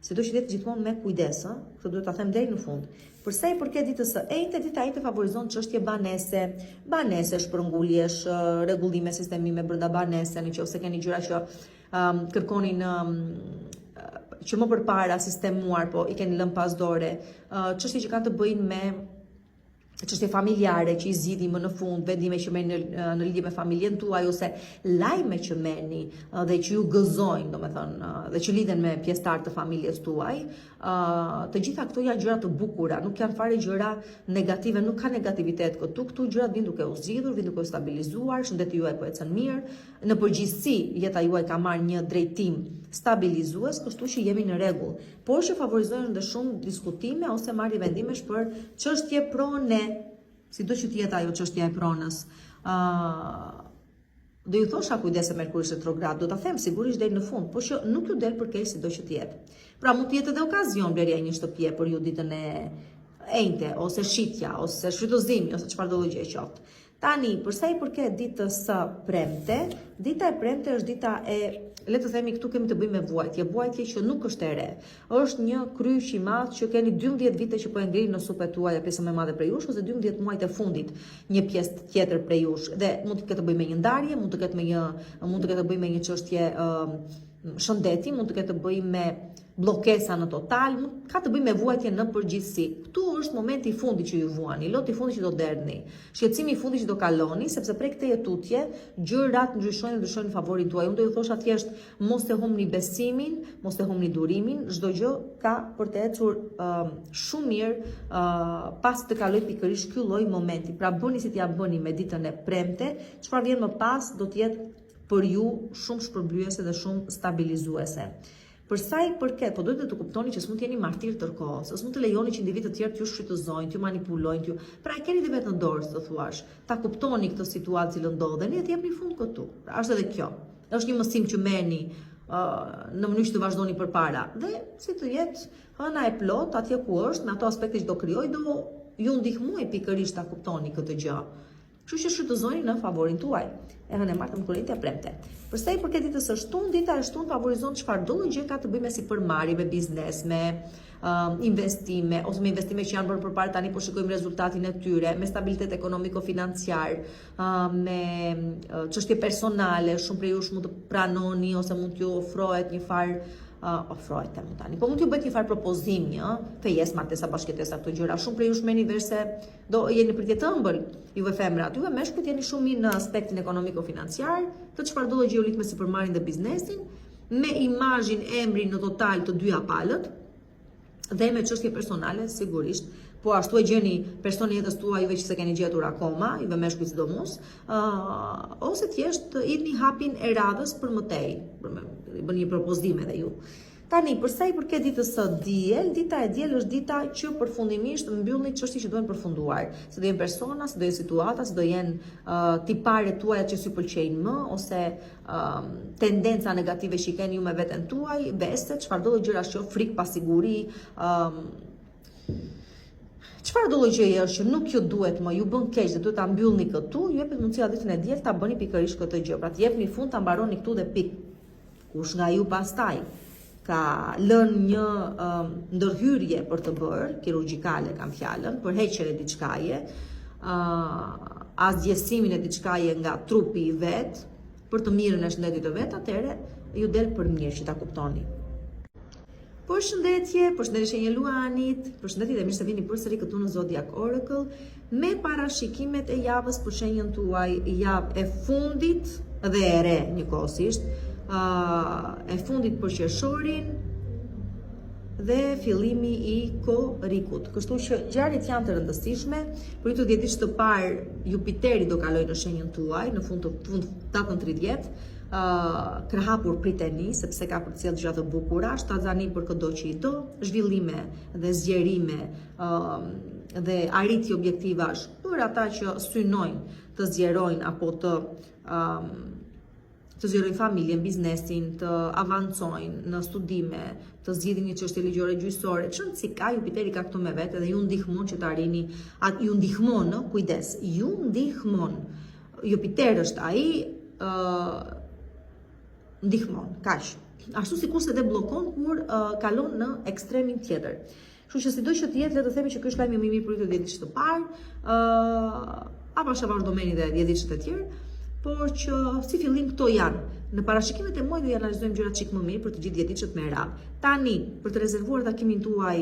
Sido që jetë gjithmonë me kujdes, këtë duhet ta them deri në fund. Përsa i përket ditës së njëjtë, dita e njëjtë favorizon çështje banese, shpërnguljesh, rregullime sistemime brenda banese, nëse keni gjëra që kërkonin që më përpara sistemuar, po i keni lënë pas dore, çështje që kanë të bëjnë me çështje familjare që i zgjidhni më në fund, vendime që merrni në lidhje me familjen tuaj ose lajme që merrni dhe që ju gëzojnë, domethënë, dhe që lidhen me pjesëtar të familjes tuaj, të gjitha këto janë gjëra të bukura, nuk janë fare gjëra negative, nuk ka negativitet këtu, këtu gjërat vijnë duke u zgjidhur, vijnë duke u stabilizuar, shëndeti juaj po ecën mirë, në përgjithësi jeta juaj ka marrë një drejtim stabilizues, kështu që jemi në rregull. Por që favorizojnë dhe shumë diskutime ose marrje vendimesh për çështje prone, sido që të jetë ajo çështja e pronës. Do ju thosha kujdes se Merkuri është retrograd, do ta them sigurisht deri në fund, por që nuk ju del përkeq sido që të jetë. Pra mund të jetë edhe okazion blerja e një shtëpie për ju ditën e njëjtë, ose shitja, ose shfrytëzimi, ose çfarëdo gjë e qoftë. Tani, përsa i përket ditës së premte, dita e premte është dita e, le të themi, këtu kemi të bëjmë me vuajtje që nuk është e re. Është një kryq i madh që keni 12 vite që po e ngrini në supet tuaja pjesën më e madhe prej jush, ose 12 muajt e fundit një pjesë tjetër prej jush. Dhe mund të ketë të bëjë me një ndarje, mund të ketë të bëjë me një çështje shëndeti, mund të ketë të bëjë me bllokesa në total, ka të bëjë me vuajtje në përgjithësi. Këtu është momenti i fundit që ju vuani, loti i fundit që do derdhni, shqetësimi i fundit që do kaloni, sepse prej këtij tutje gjërat ndryshojnë në favorin tuaj. Unë do ju thosha thjesht mos e humbni besimin, mos e humbni durimin, çdo gjë ka për të ecur shumë mirë pas të kaloj pikërisht ky lloj momenti. Pra bëni si t'ja bëni me ditën e premte, çfarë vjen më pas do të jetë për ju shumë shpërblyese dhe shumë stabilizuese. Për sa i përket, po duhet të kuptoni që s'mund të jeni martir tërkohës, s'mund të lejoni që individët të tjerë t'ju shfrytëzojnë, t'ju manipulojnë, t'ju. Pra e keni dhe vetë në dorë, të thuash. Ta kuptoni këtë situatë që ndodheni dhe t'jepni fund këtu. Pra është edhe kjo. Është një mësim që merrni në mënyrë që të vazhdoni përpara. Dhe si të jetë hëna e plot atje ku është, me ato aspekte që do krijoj, do ju ndihmoj pikërisht ta kuptoni këtë gjë. Kështu që shfrytëzoni në favorin tuaj. E hënë e martë më kurrentja premte. Përsa i përket ditës së shtunë, dita e shtunë favorizon çfarë do gjë ka të bëjë me sipërmarrje, me biznes, me investime, ose me investime që janë bërë përpara tani po shikojmë rezultatin e tyre, me stabilitet ekonomiko-financiar, me çështje personale, shumë prej jush mund të pranoni ose mund t'ju ofrohet një farë ofrohet mund tani. Po mund t'ju bëhet një farë propozimi, fejes, martesa, bashkëtesa, këto gjëra. Shumë prej jush merrni vesh se do jeni pritje të ëmbël, juve femrat, juve meshkujt jeni shumë mirë në aspektin ekonomiko-financiar, të çfarë do gjë u lik me sipërmarrjen dhe biznesin, me imazhin, emrin në total të dyja palët, dhe me çështje personale, sigurisht, po ashtu e gjeni personin jetës tuaj juve që se keni gjetur akoma, juve meshkujt sidomos, ose thjesht idhni hapin e radhës për mëtej, bëni një propozim edhe ju. Tani, përsa i përket ditës së diel, dita e diel është dita që përfundimisht mbyllni çështje që duhen përfunduar. Se do jenë persona, se do jenë situata, se do jenë tiparet tuaja që si pëlqejnë më, ose tendenca negative që i keni ju me veten tuaj, beste, çfarë do gjëra që frikë, pasiguri, çfarë do gjëja është që nuk ju duhet më, ju bën keq dhe duhet ta mbyllni këtu, ju jepet mundësia ditën e diel ta bëni pikërisht këtë gjë. Pra të jepni fund ta mbaroni këtu dhe pikë. Kush nga ju pastaj ka lënë një ndërhyrje për të bërë, kirurgjikale kam fjalën, për heqjen e diçkaje, asgjësimin e diçkaje nga trupi i vet, për të mirën e shëndetit të vet, atëherë ju del për mirë që ta kuptoni. Përshëndetje Shenjë Luanit, përshëndetje dhe mirë se vini përsëri këtu në Zodiac Oracle me parashikimet e javës për shenjën tuaj, javë e fundit dhe e re njëkohësisht, e fundit për qershorin dhe fillimi i korrikut. Kështu që ngjarjet janë të rëndësishme. Për ju të ditësh të parë, Jupiteri do kalojë në shenjën tuaj në fund datën 30. Krahapur priteni sepse ka përcjell gjëra të bukura, shtatzani për çdo që i do, zhvillime dhe zgjerime dhe arritje objektivash për ata që synojnë të zgjerojnë apo të zgjerojnë familjen, biznesin, të avancojnë në studime, të zgjidhin një çështje ligjore gjyqësore. Çon si ka Jupiteri ka këtu me vetë dhe ju ndihmon që të arrini, ju ndihmon, kujdes, ju ndihmon. Jupiter është ai ndihmon, kaq. Ashtu sikurse dhe bllokon kur kalon në ekstremin tjetër. Kështu që sido që të jetë, le të themi që ky është lajmi më i mirë për të ditës të parë, apo shabash domeni dhe ditës të tjerë, por që si fillim këto janë. Në parashikimet e muajit do i analizojmë gjërat çik më mirë për të gjithë ditët me radhë. Tani, për të rezervuar takimin tuaj,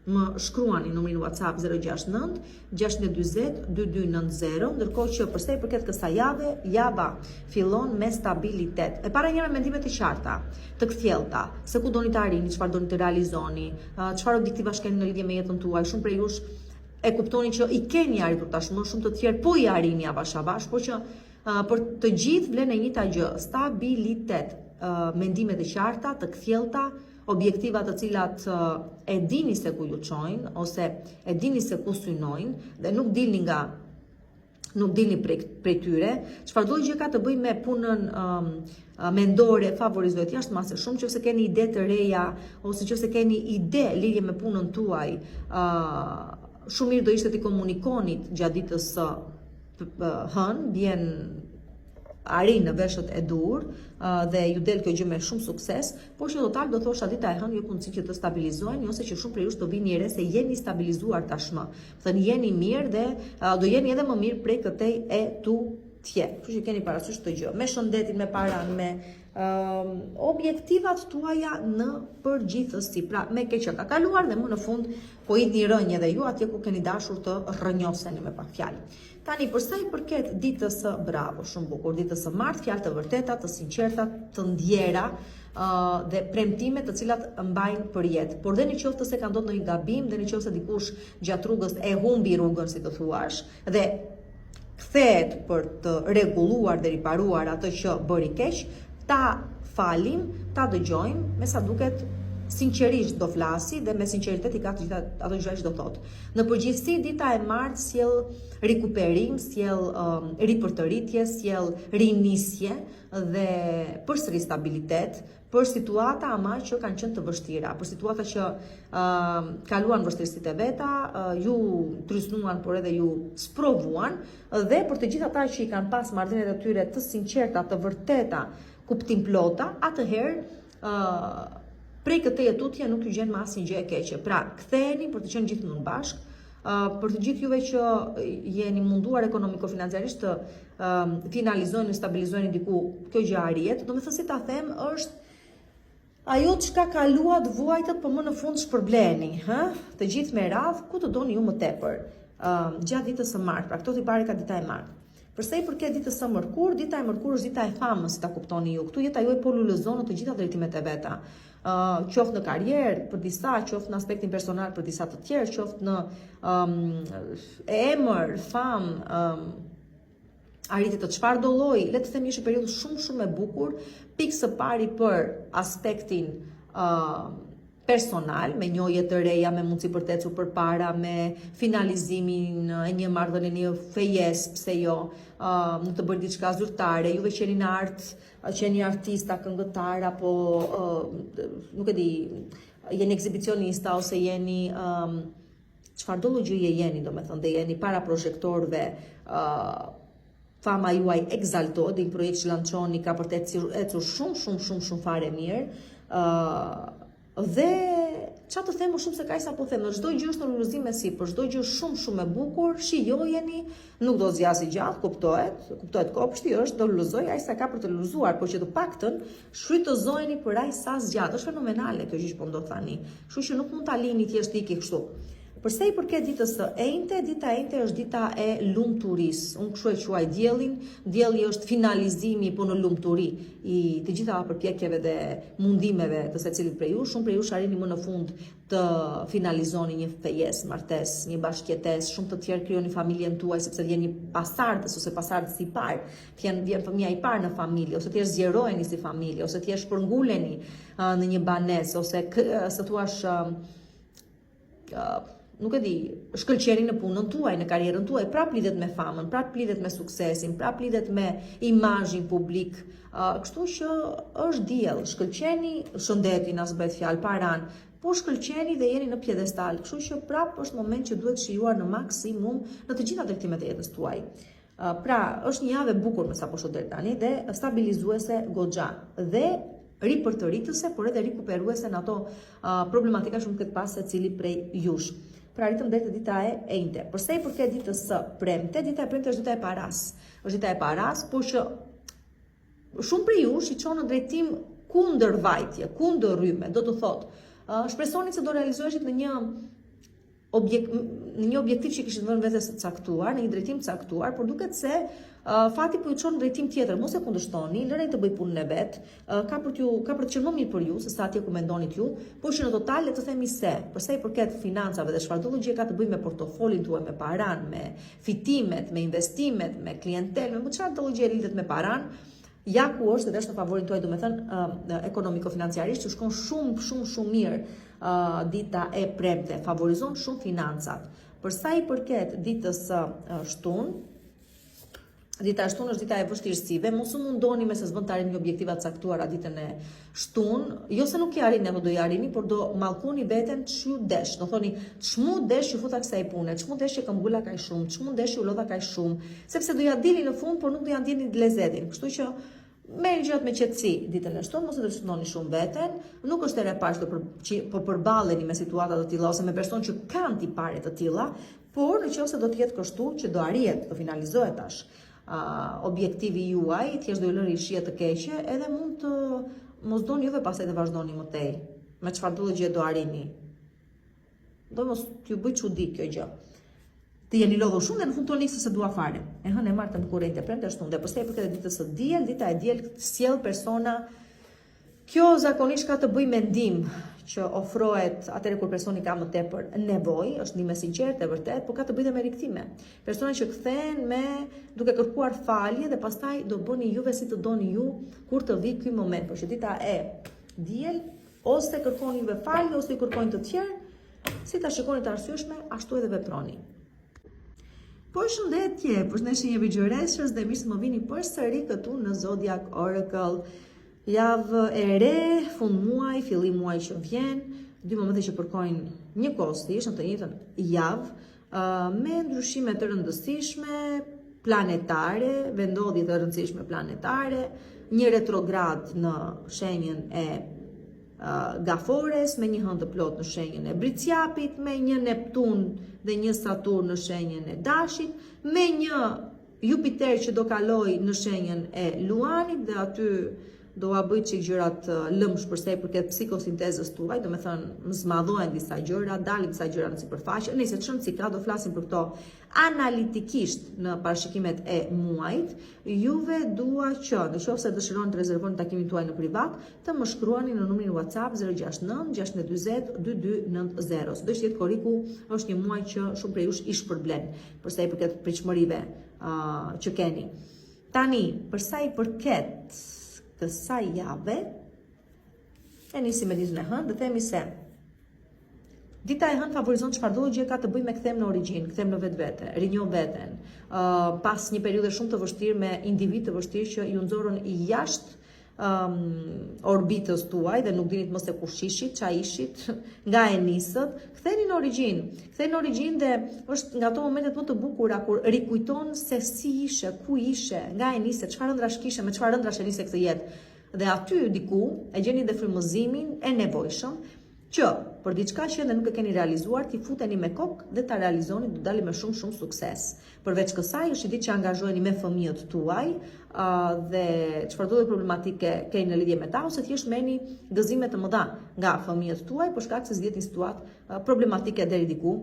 më shkruani numrin WhatsApp 069 640 2290, ndërkohë që përsa i përket kësaj jave, java fillon me stabilitet. E para njëra mendime të qarta, të kthjellta, se ku doni të arrini, çfarë doni të realizoni, çfarë objektivash keni në lidhje me jetën tuaj. Shumë prej jush e kuptoni që i keni arritur tashmë, shumë të tjerë po i arrini avash avash, por që për të gjithë vlen e njëjta gjë, stabilitet, mendime të qarta, të kthjellta, objektiva të cilat e dini se ku ju çojnë ose e dini se ku synojnë dhe nuk dilni prej tyre. Çfarë do gjë ka të bëjë me punën mendore, favorizohet jashtëmase shumë, nëse keni ide të reja ose nëse keni ide lidhje me punën tuaj, shumë mirë do ishte të komunikonit gjatë ditës së vjen arrin në veshët e dur dhe ju del kjo gjë me shumë sukses, por që total do thosha dita e hënë ju mundësi që të stabilizoheni ose që shumë prej jush do vini re se jeni stabilizuar tashmë. Thënë jeni mirë dhe do jeni edhe më mirë prej këtej e tutje. Kështu që keni parasysh këtë gjë. Me shëndetin, me paran, me objektivat tuaja në përgjithësi. Pra me keq ka kaluar dhe më në fund po idhni rënje dhe ju atje ku keni dashur të rënjoseni me pak fjalë. Tani, përsa i përket ditës së bravo, shumë bukur, ditës së martë, fjalë të vërteta, të sinqerta, të ndjera dhe premtime të cilat mbajnë për jetë. Por dhe në qoftë se ka ndodhur ndonjë gabim, dhe në qoftë se dikush gjatë rrugës e humbi rrugën, si të thuash, dhe kthehet për të rregulluar dhe riparuar atë që bëri keq, ta falim, ta dëgjojmë, me sa duket sinqerisht do flasi dhe me sinqeritet i ka të gjitha ato gjëra që do thotë. Në përgjithësi dita e martë sjell rikuperim, sjell ripërtëritje, sjell rinisje dhe përsëri stabilitet për situata ama që kanë qenë të vështira, për situata që kaluan vështirësitë e veta, ju trysnuan por edhe ju sprovuan dhe për të gjithë ata që i kanë pas marrëdhëniet e tyre të sinqerta, të vërteta, kuptimplota, atëherë prej këtej tutje nuk ju gjen më asnjë gjë e keqe. Pra, ktheheni për të qenë gjithmonë bashkë. Për të gjithë juve që jeni munduar ekonomiko-financiarisht të finalizojnë, stabilizojnë diku kjo gjë arrihet, do të thënë si ta them, është ajo çka kaluat vuajtët, po më në fund shpërbleni, të gjithë me radhë, ku të doni ju më tepër, gjatë ditës së martë, pra këto t'i pare ka dita e martë. Përsa i përket ditës së mërkur, dita e mërkur është dita e famës, si ta kuptoni ju. Këtu jeta juaj po lulëzon në të gjitha drejtimet e veta. Qoftë në karrierë për disa, qoftë në aspektin personal për disa të tjerë, qoftë në emër, famë, arritje të çfarë do lloji, le të themi është një periudhë shumë e bukur, pikë së pari për aspektin personal, me njohje të reja, me mundësi për të ecur përpara, me finalizimin e një marrëdhënie, një fejes, pse jo, në të bërë diçka zyrtare, juve qeni në art, qeni artista, këngëtar, apo nuk e di, jeni ekzibicionista ose jeni çfarë do gjëje jeni, domethënë, dhe jeni para projektorëve, fama juaj egzaltohet, një projekt që lançoni ka për të ecur shumë fare mirë. Dhe çfarë të them më shumë se kaq sa po them, çdo gjë është në lulëzim me sipër, çdo gjë është shumë e bukur, shijojeni, nuk do zgjasë gjatë, kuptohet kopshti është do lulëzoj aq sa ka për të lulëzuar, por që të paktën shfrytëzojeni për aq sa zgjat. Është fenomenale kjo gjë që po ndodh tani. Kështu që nuk mund ta lini thjesht iki kështu. Përsa i përket ditës së enjte, dita e enjte është dita e lumturisë. Unë kështu e quaj diellin. Dielli është finalizimi po në lumturi i të gjitha përpjekjeve dhe mundimeve të secilit prej jush. Shumë prej jush arrini më në fund të finalizoni një fejes, martesë, një bashkëjetesë, shumë të tjerë krijoni familjen tuaj sepse vjen një pasardhës ose pasardhës i parë, vjen fëmia i parë në familje, ose thjesht zgjeroheni si familje, ose thjesht shpërnguleni në një banesë, ose së thuash nuk e di, shkëlqeni në punën tuaj, në karrierën tuaj, prap lidhet me famën, prap lidhet me suksesin, prap lidhet me imazhin publik. Kështu që është diell, shkëlqeni shëndetin, as bëhet fjalë paran, po shkëlqeni dhe jeni në pjedestal. Kështu që prap është moment që duhet shijuar në maksimum në të gjitha drejtimet e jetës tuaj. Pra, është një javë e bukur me sa po shoh deri tani dhe stabilizuese goxha dhe ripërtëritëse, por edhe rikuperuese në ato problematika shumë këtë pas secili prej jush. Pra arritëm deri te dita e enjte. Përsa i përket ditës së premte, dita e premte është dita e paras. Është dita e paras, por që shumë prej jush i çon në drejtim kundër vajtje, kundër rrymë, do të thotë, shpresoni se do realizoheshit në një objektiv që kishit vënë vetes caktuar, në një drejtim caktuar, por duket se fati po ju çon në drejtim tjetër, mos e kundërshtoni, lëreni të bëj punën e vet, ka për të qenë më mirë për ju, se sa atje ku mendonit ju, por që në total le të themi se, përsa i përket financave dhe çfarëdo gjë ka të bëjë me portofolin tuaj, me paran, me fitimet, me investimet, me klientel, me çfarëdo gjë lidhet me paran, ja ku është edhe është në favorin tuaj, domethënë ekonomiko-financiarisht, që shkon shumë mirë dita e premte, favorizon shumë financat. Përsa i përket ditës së shtunë, dita e shtunë është dita e vështirësive, mos u mundoni me se s'bën të arrini objektivat caktuara ditën e shtunë, jo se nuk i arrini, apo do i arrini, por do mallkoni veten ç'ju desh. Do thoni, ç'mu desh ju futa kësaj pune, ç'mu desh që këmbgula kaq shumë, ç'mu desh që u lodha kaq shumë, sepse do ja dini në fund, por nuk do ja ndjeni lezetin. Kështu që merrni gjërat me qetësi ditën e shtunë, mos e dëshmoni shumë veten. Nuk është e repash po përballeni me situata të tilla ose me personë që kanë tipare të tilla, por nëse do të jetë kështu që do arrihet të finalizohet tash objektivi juaj, thjesht do i lëri shije të keqe, edhe mund të mos doni juve pastaj të vazhdoni më tej, me çfarëdo gjë do arrini. Do mos t'ju bëj çudi kjo gjë. Të jeni lodhur shumë dhe në fund toni se dua fare. E hënë e martën kurrente premte ashtu ndë. Pastaj përket ditës së diel, dita e diel sjell persona. Kjo zakonisht ka të bëjë me ndihmë që ofrohet atëherë kur personi ka më tepër nevojë, është ndihmë sinqerte vërtet, por ka të bëjë dhe me rikthime. Persona që kthehen me duke kërkuar falje dhe pastaj do bëni juve si të doni ju kur të vi ky moment. Por që dita e diel Ose kërkoni juve falje, ose i kërkojnë të tjerë, si ta shikoni të arsyeshme, ashtu edhe veproni. Përshëndetje, përshëndetje një vigjëreshës dhe mirë se më vini përsëri këtu në Zodiac Oracle. Javë e re, fund muaj, fillim muaj që vjen, dy momente që përkojnë njëkohësisht në të njëjtën javë, me ndryshime të rëndësishme planetare, vendodhje të rëndësishme planetare, një retrograd në shenjën e Gafores, me një hënë të plot në shenjën e Bricjapit, me një Neptun dhe një Saturn në shenjën e Dashit, me një Jupiter që do kaloj në shenjën e Luanit dhe aty do a bëj çik gjërat lëmsh për sa i përket psikosintezës tuaj, do me thënë më zmadhohen disa gjëra, dalin disa gjëra në sipërfaqe, nëse çmë si ka do flasim për këto analitikisht në parashikimet e muajit. Juve dua që nëse dëshironi të rezervoni takimin tuaj në privat, të më shkruani në numrin WhatsApp 069 640 2290. Do të jetë koriku, është një muaj që shumë prej jush i shpërblen për sa i përket pritshmërive që keni. Tani, për sa i përket kësaj jave, e nisim me ditën e hënë dhe themi se dita e hënë favorizon çfarëdo gjë ka të bëjë me kthem në origjinë, kthem në vetvete, rinjoh veten. Pas një periudhe shumë të vështirë me individ të vështirë që ju nxorën jashtë orbitës tuaj dhe nuk dinit mos e kush ishit, ç'a ishit, nga e nisët, ktheni në origjinë. Ktheni në origjinë dhe është nga ato momentet më të bukura kur rikujton se si ishe, ku ishe, nga e nisët, çfarë ëndrash kishe, me çfarë ëndrash e nise këtë jetë. Dhe aty diku e gjeni dhe frymëzimin e nevojshëm që për diçka që ende nuk e keni realizuar, ti futeni me kokë dhe ta realizoni, do dali me shumë sukses. Përveç kësaj, është i ditë që angazhoheni me fëmijët tuaj dhe çfarëdo problematike keni në lidhje me ta, ose thjesht merrni gëzime të mëdha nga fëmijët tuaj për shkak se zgjedhni situatë problematike deri diku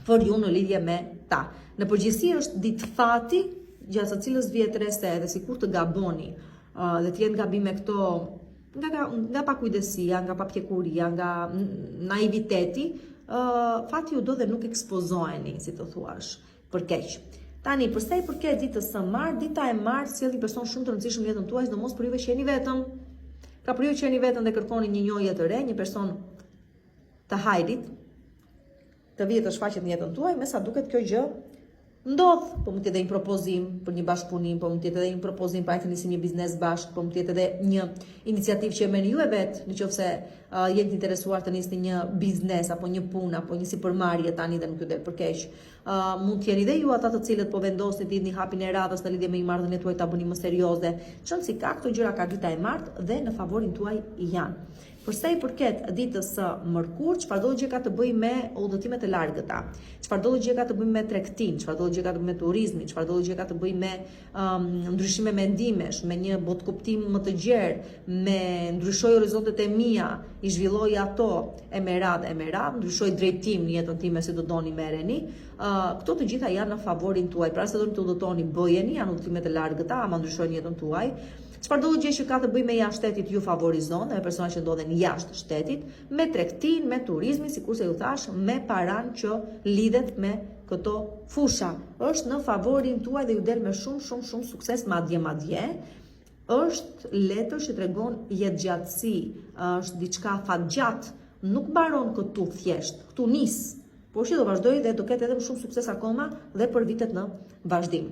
për ju në lidhje me ta. Në përgjithësi është ditë fati, gjatë së cilës vjetrese edhe sikur të gaboni dhe të jenë gabime këto nga pakujdesia, nga papjekuria, nga naiviteti, fati ju do dhe nuk ekspozoheni, si të thuash, për keq. Tani, përsa i përket ditës së martë, dita e martë sjell një person shumë të rëndësishëm në jetën tuaj, sidomos për juve që jeni vetëm. Pra për ju që jeni vetëm dhe kërkoni një njohje të re, një person të hajrit, të vijë të shfaqet në jetën tuaj, me sa duket kjo gjë ndodh, po mund të jetë një propozim për një bashkëpunim, po mund të jetë edhe një propozim për të nisur një biznes bashkë, po mund të jetë edhe një iniciativë që e merrni ju e vet, nëse jeni interesuar të nisni një biznes apo një punë apo një sipërmarrje tani dhe nuk ju del për keq. Mund të jeni dhe ju ata të cilët po vendosni të idhni hapin e radhës në lidhje me një marrëdhënie tuaj ta bëni më serioze. Çon si ka këto gjëra ka dita e martë dhe në favorin tuaj janë. Përsa i përket ditës së mërkurë, çfarëdo gjë ka të bëjë me udhëtimet e largëta, çfarëdo gjë ka të bëjë me tregtin, çfarëdo gjë ka të bëjë me turizmin, çfarëdo gjë ka të bëjë me ndryshime mendimesh, me një botkuptim më të gjerë, me ndryshoj horizontet e mia, i zhvilloj ato e me radhë, ndryshoj drejtim në jetën time si do doni merreni. Këto të gjitha janë në favorin tuaj. Pra se doni të udhëtoni, bëjeni, janë udhëtimet e largëta, ama ndryshojnë jetën tuaj. Çfarëdo gjë që ka të bëjë me jashtë shtetit ju favorizon, me persona që ndodhen jashtë shtetit, me tregtin, me turizmin, sikurse ju thash, me paran që lidhet me këto fusha. Është në favorin tuaj dhe ju del me shumë sukses, madje. Është letër që tregon jetëgjatësi, është diçka fatgjat, nuk mbaron këtu thjesht, këtu nis, por që do vazhdoj dhe do ketë edhe më shumë sukses akoma dhe për vitet në vazhdim.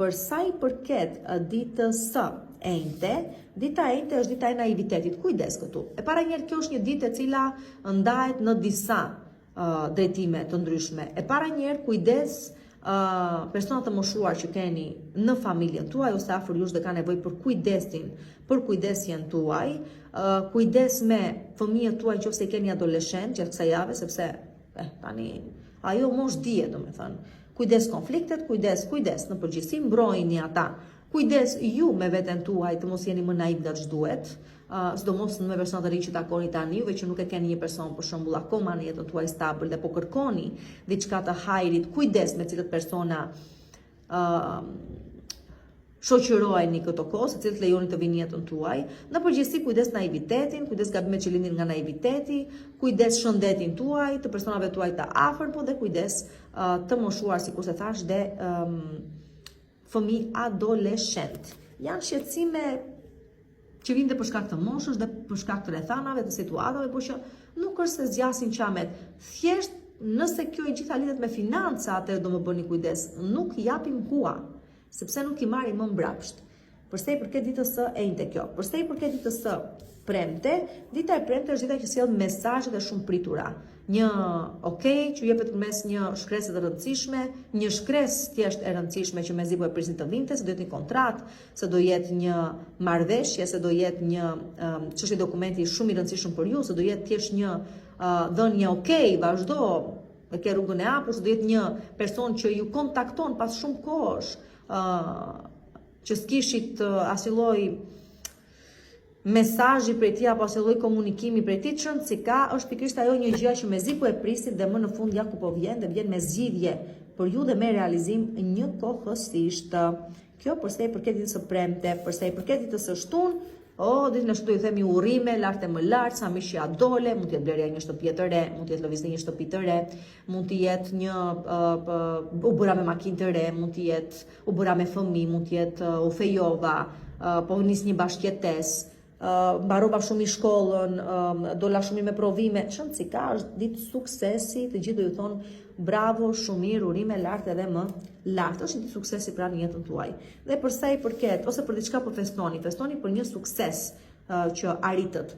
Për sa i përket ditës së enjte, dita e enjte është dita e naivitetit. Kujdes këtu. E para njerë, kjo është një ditë e cila ndahet në disa drejtime të ndryshme. E para njerë, kujdes personat të moshuar që keni në familjen tuaj ose afër jush dhe ka nevojë për kujdesjen tuaj. Kujdes me fëmijët tuaj nëse keni adoleshent gjatë kësaj jave, sepse tani ajo mosh dihet, domethënë. Kujdes konfliktet, kujdes në përgjithësi, mbrojini ata. Kujdes ju me veten tuaj të mos jeni më naiv nga ç'duhet, sidomos me persona të rinj që takoni tani, juve që nuk e keni një person për shembull akoma në jetën tuaj stabil dhe po kërkoni diçka të hajrit, kujdes me cilët persona shoqëroheni këto kohë, se cilët lejoni të vinë jetën tuaj. Në përgjithësi kujdes naivitetin, kujdes gabimet që lindin nga naiviteti, kujdes shëndetin tuaj, të personave tuaj të afërt, po dhe kujdes të moshuar, sikurse thash, dhe fëmijë adoleshent. Janë shqetësime që vinte për shkak të moshës dhe për shkak të rrethanave, të situatave, por që nuk është se zgjasin qamet. Thjesht, nëse kjo e gjitha lidhet me financa, atëherë do më bëni kujdes. Nuk japim hua, sepse nuk i marrim më mbrapsht. Përsa i përket ditës së enjte kjo. Përsa i përket ditës së premte, dita e premte është dita që sjell mesazhe të shumë pritura. Një që jepet përmes një shkresë të rëndësishme, një shkresë thjesht e rëndësishme që mezi po e prisin të vinte, se do jetë një kontratë, se do jetë një marrëveshje, se do jetë një çështje dokumenti shumë i rëndësishëm për ju, se do jetë thjesht një dhënie vazhdo, e ke rrugën e hapur, se do jetë një person që ju kontakton pas shumë kohësh, që s'kishit asnjë lloj mesazhi prej tij apo asnjë lloj komunikimi prej tij, çon si ka, është pikërisht ajo një gjë që mezi po e prisin dhe më në fund ja ku po vjen dhe vjen me zgjidhje për ju dhe me realizim njëkohësisht. Kjo përsa i përket ditës së premte, përsa i përket ditës së shtunë, ditën e shtunë ju themi urrime lart e më lart, sa më që dole, mund të jetë blerja një shtëpi të re, mund të jetë lëvizje një shtëpi të re, mund të jetë një u bëra me makinë të re, mund të jetë u bëra me fëmijë, mund të jetë u fejova, po nis një bashkëjetesë, mbarova shumë i shkollën, dola shumë me provime, shënë si ka, është ditë suksesi, të gjithë do ju thonë bravo, shumë mirë, urime lartë edhe më lartë, është ditë suksesi pra në jetën tuaj. Dhe përsa i përket, ose për diçka po festoni për një sukses që arritët,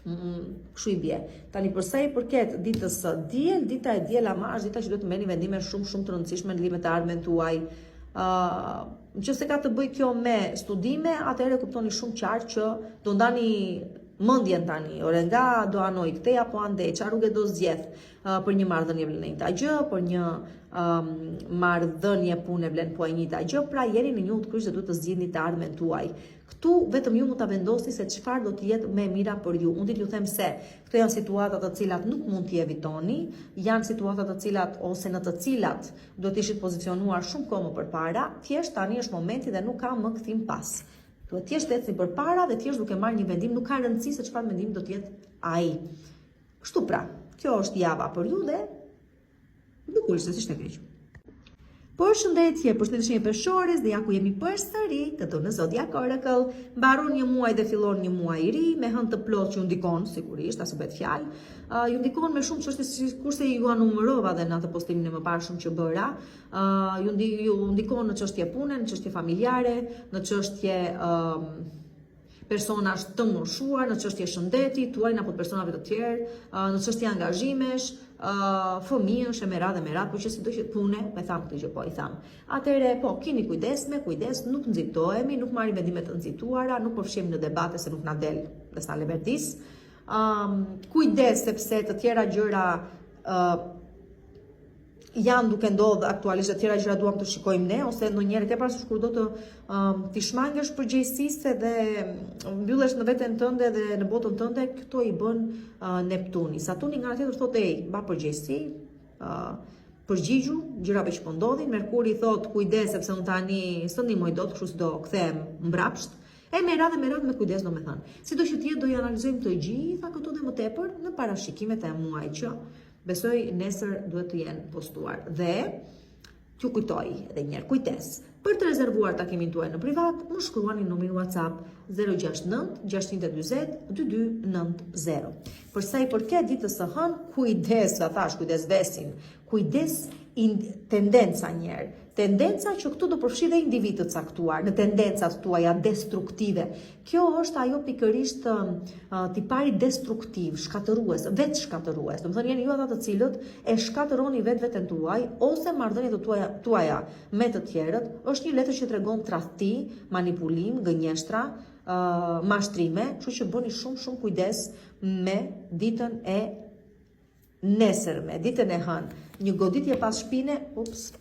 kështu i bje. Tani përsa i përket ditës së diel, dita e diel ama është dita që do të merrni vendime shumë të rëndësishme në lidhje me të ardhmen tuaj. Nëse ka të bëj kjo me studime, atëherë kuptoni shumë qartë që do ndani mendjen tani, ore nga do anoj këtej apo ande, çfarë rrugë do zgjedh për një marrëdhënie vlen njëjta gjë, për një marrëdhënie pune vlen po e njëjta gjë, pra jeni në një udhkryq dhe duhet të zgjidhni të ardhmen tuaj. Këtu vetëm ju mund ta vendosni se çfarë do të jetë më e mira për ju. Unë ju them se këto janë situata të cilat nuk mund t'i evitoni, janë situata të cilat ose në të cilat do të ishit pozicionuar shumë kohë më përpara, thjesht tani është momenti dhe nuk ka më kthim pas. Duhet thjesht të ecni përpara dhe thjesht duke marrë një vendim, nuk ka rëndësi se çfarë mendim do të jetë ai. Kështu pra, kjo është java për ju dhe bukurisht si e keq. Përshëndetje, përshëndetje peshores dhe ja ku jemi përsëri këtu në Zodiac Oracle. Mbaron një muaj dhe fillon një muaj i ri me hënë të plotë që ju ndikon sigurisht, as u bëhet fjalë. Ju ndikon me shumë çështje sikurse ju numërova dhe në atë postimin e mëparshëm që bëra. Ju ndikon në çështje pune, në çështje familjare, në çështje personash të moshuar, në çështje shëndeti tuaj apo të personave të tjerë, në çështje angazhimesh, fëmijësh e me radhë, por që sido që pune, me tham këtë gjë po i tham. Atëherë po, keni kujdes, nuk nxitohemi, nuk marrim vendime të nxituara, nuk përfshihemi në debate se nuk na del dhe s'na leberdis. Kujdes sepse të tjera gjëra janë duke ndodhur aktualisht, të tjera gjëra duam të shikojmë ne, ose ndonjëherë ke parasysh kur do të ti shmangesh përgjegjësisë dhe mbyllesh në veten tënde dhe në botën tënde, këto i bën Neptuni. Saturni nga ana tjetër thotë ba përgjegjësi, përgjigju gjërave që po ndodhin. Merkuri thotë kujdes sepse unë tani s'të ndihmoj dot, kështu do kthehem mbrapsht. Me radhë me kujdes do me thënë. Sido që tjetë do i analizojmë të gjitha këtu dhe më tepër në parashikimet e muajit që besoj nesër duhet të jenë postuar. Dhe t'ju kujtoj edhe njerë kujtes. Për të rezervuar takimin tuaj në privat, më shkruani numrin WhatsApp 069 620 2290. Përsa i përket ditës së hënë, kujdes, kujdes vesin, kujdes tendenca njerë. Tendenca që këtu do përfshi dhe individ të caktuar, në tendencat tuaja destruktive. Kjo është ajo pikërisht tipari destruktiv, shkatërues, vetë shkatërues. Do të thënë jeni ju ata të cilët e shkatëroni veten tuaj ose marrëdhëniet tuaja me të tjerët. Është një letër që tregon tradhti, manipulim, gënjeshtra, mashtrime, kështu që bëni shumë kujdes me ditën e nesërme, ditën e hënë. Një goditje pas shpine,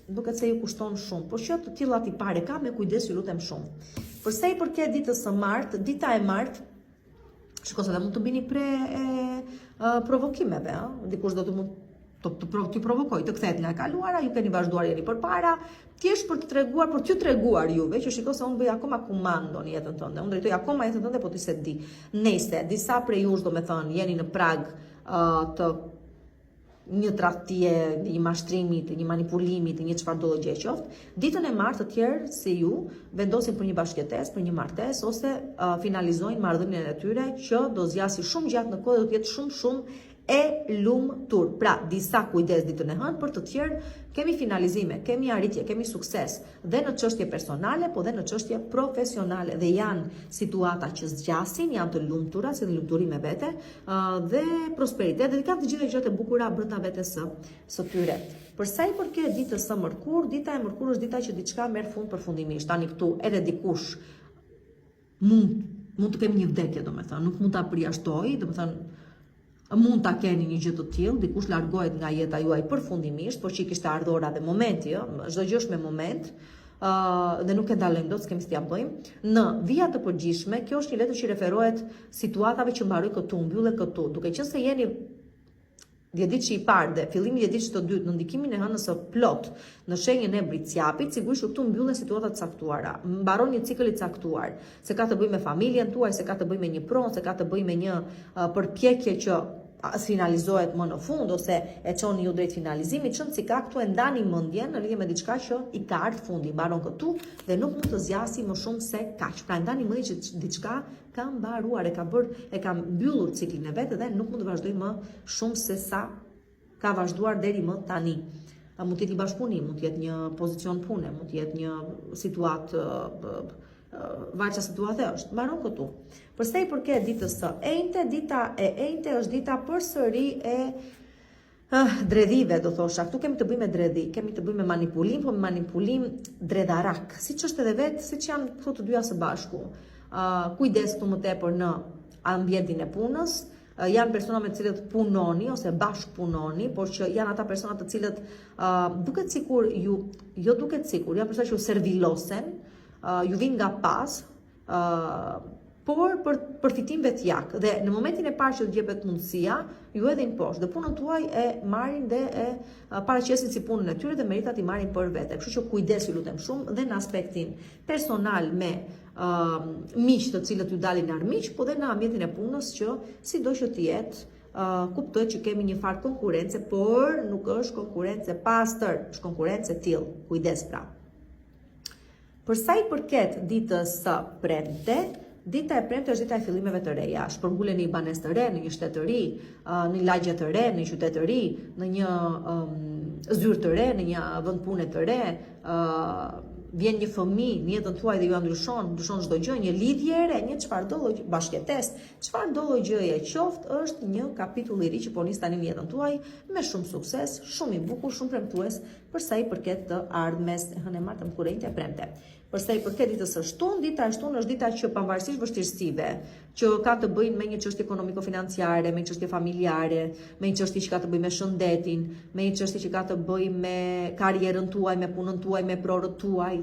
duket se ju kushton shumë, por që të tilla tipare ka, me kujdes ju lutem shumë. Përsa i përket ditës së martë, dita e martë, shikoj se mund të bini pre provokimeve, dikush do të mund t'ju provokoj, të kthehet nga e kaluara, ju keni vazhduar jeni përpara, thjesht për t'ju treguar juve që shikoj se unë bëj akoma komando në jetën tënde, unë drejtoj akoma jetën tënde, po ti se di. Nëse disa prej jush do me thënë jeni në prag të një tradhtie, një mashtrimi, një manipulimi, një çfarëdo gjë qoftë, ditën e martë të tjerë si ju vendosin për një bashkëtesë, për një martesë ose finalizojnë marrëdhënien e tyre që do zgjasë shumë gjatë në kohë, do të jetë shumë e lumtur. Pra, disa kujdes ditën e hënë, për të tjerë kemi finalizime, kemi arritje, kemi sukses dhe në çështje personale, po dhe në çështje profesionale. Dhe janë situata që zgjasin, janë të lumtura, si në lumturi me vete, dhe prosperitet, dhe kanë të gjitha gjërat e bukura brenda vetes së tyre. Për sa i përket ditës së mërkur, dita e mërkur është dita që diçka merr fund përfundimisht. Tani këtu edhe dikush mund të kemi një vdekje, domethënë, nuk mund ta përjashtoj, domethënë mund ta keni një gjë të tillë, dikush largohet nga jeta juaj përfundimisht, por që i kishte ardhora dhe momenti, çdo gjë është me moment, dhe nuk e ndalojmë dot, s'kemi si t'ia bëjmë. Në vija të përgjithshme, kjo është një letër që referohet situatave që mbaroj këtu, mbyllet këtu, duke qenë se jeni djediçi i parë dhe fillimi i djediçit të dytë në ndikimin e hënës së plot në shenjën e bricjapit, sigurisht këtu mbyllen situata të caktuara, mbaron një cikël i caktuar, se ka të bëjë me familjen tuaj, se ka të bëjë me një pronë, se ka të bëjë me një përpjekje që finalizohet më në fund ose e çoni ju drejt finalizimit, çon si ka këtu e ndani mendjen në lidhje me diçka që i ka ardhur fundi, mbaron këtu dhe nuk mund të zgjasë më shumë se kaq. Pra ndani mendjen që diçka ka mbaruar, e ka mbyllur ciklin e vet dhe nuk mund të vazhdojë më shumë se sa ka vazhduar deri më tani. Mund të jetë një bashkëpunim, mund të jetë një pozicion pune, mund të jetë një situatë varqa situate është, mbaron këtu. Përsa i përket ditës së enjte, dita e enjte është dita përsëri e dredhive, do thosha. Këtu kemi të bëjmë me dredhi, kemi të bëjmë me manipulim, po me manipulim dredharak. Siç është edhe vetë, siç janë këto të dyja së bashku. Kujdes këtu më tepër në ambientin e punës. Janë persona me të cilët punoni ose bashk punoni, por që janë ata persona të cilët duket sikur janë persona që ju servilosen, ju vinë nga pas, por për përfitim vetjak. Dhe në momentin e parë që të jepet mundësia, ju edhin poshtë. Dhe punën tuaj e marrin dhe e paraqesin si punën e tyre dhe meritat i marrin për vete. Kështu që kujdes ju lutem shumë dhe në aspektin personal me miq të cilët ju dalin armiq, po dhe në ambientin e punës që sido që të jetë, kuptohet që kemi një farë konkurrence, por nuk është konkurrence pastër, është konkurrence tillë. Kujdes pra. Për sa i përket ditës së premte, dita e premte është dita e fillimeve të reja. Shpërnguleni në një banesë të re, në një shtet të ri, në një lagje të re, në një qytet të ri, në një zyrë të re, në një vend pune të re, vjen një fëmijë në jetën tuaj dhe ju ndryshon çdo gjë, një lidhje e re, një çfarëdo bashkëtesë, çfarëdo gjëje qoftë, është një kapitull i ri që po nis tani në jetën tuaj me shumë sukses, shumë i bukur, shumë premtues për sa i përket të ardhmes hënë martë më kurrënte e premte. Për sa i përket ditës së shtunë, dita e shtunë është dita që pavarësisht vështirësive që ka të bëjnë me një çështje ekonomiko-financiare, me një çështje familjare, me një çështje që ka të bëjë me shëndetin, me një çështje që ka të bëjë me karrierën tuaj, me punën tuaj, me prorët tuaj,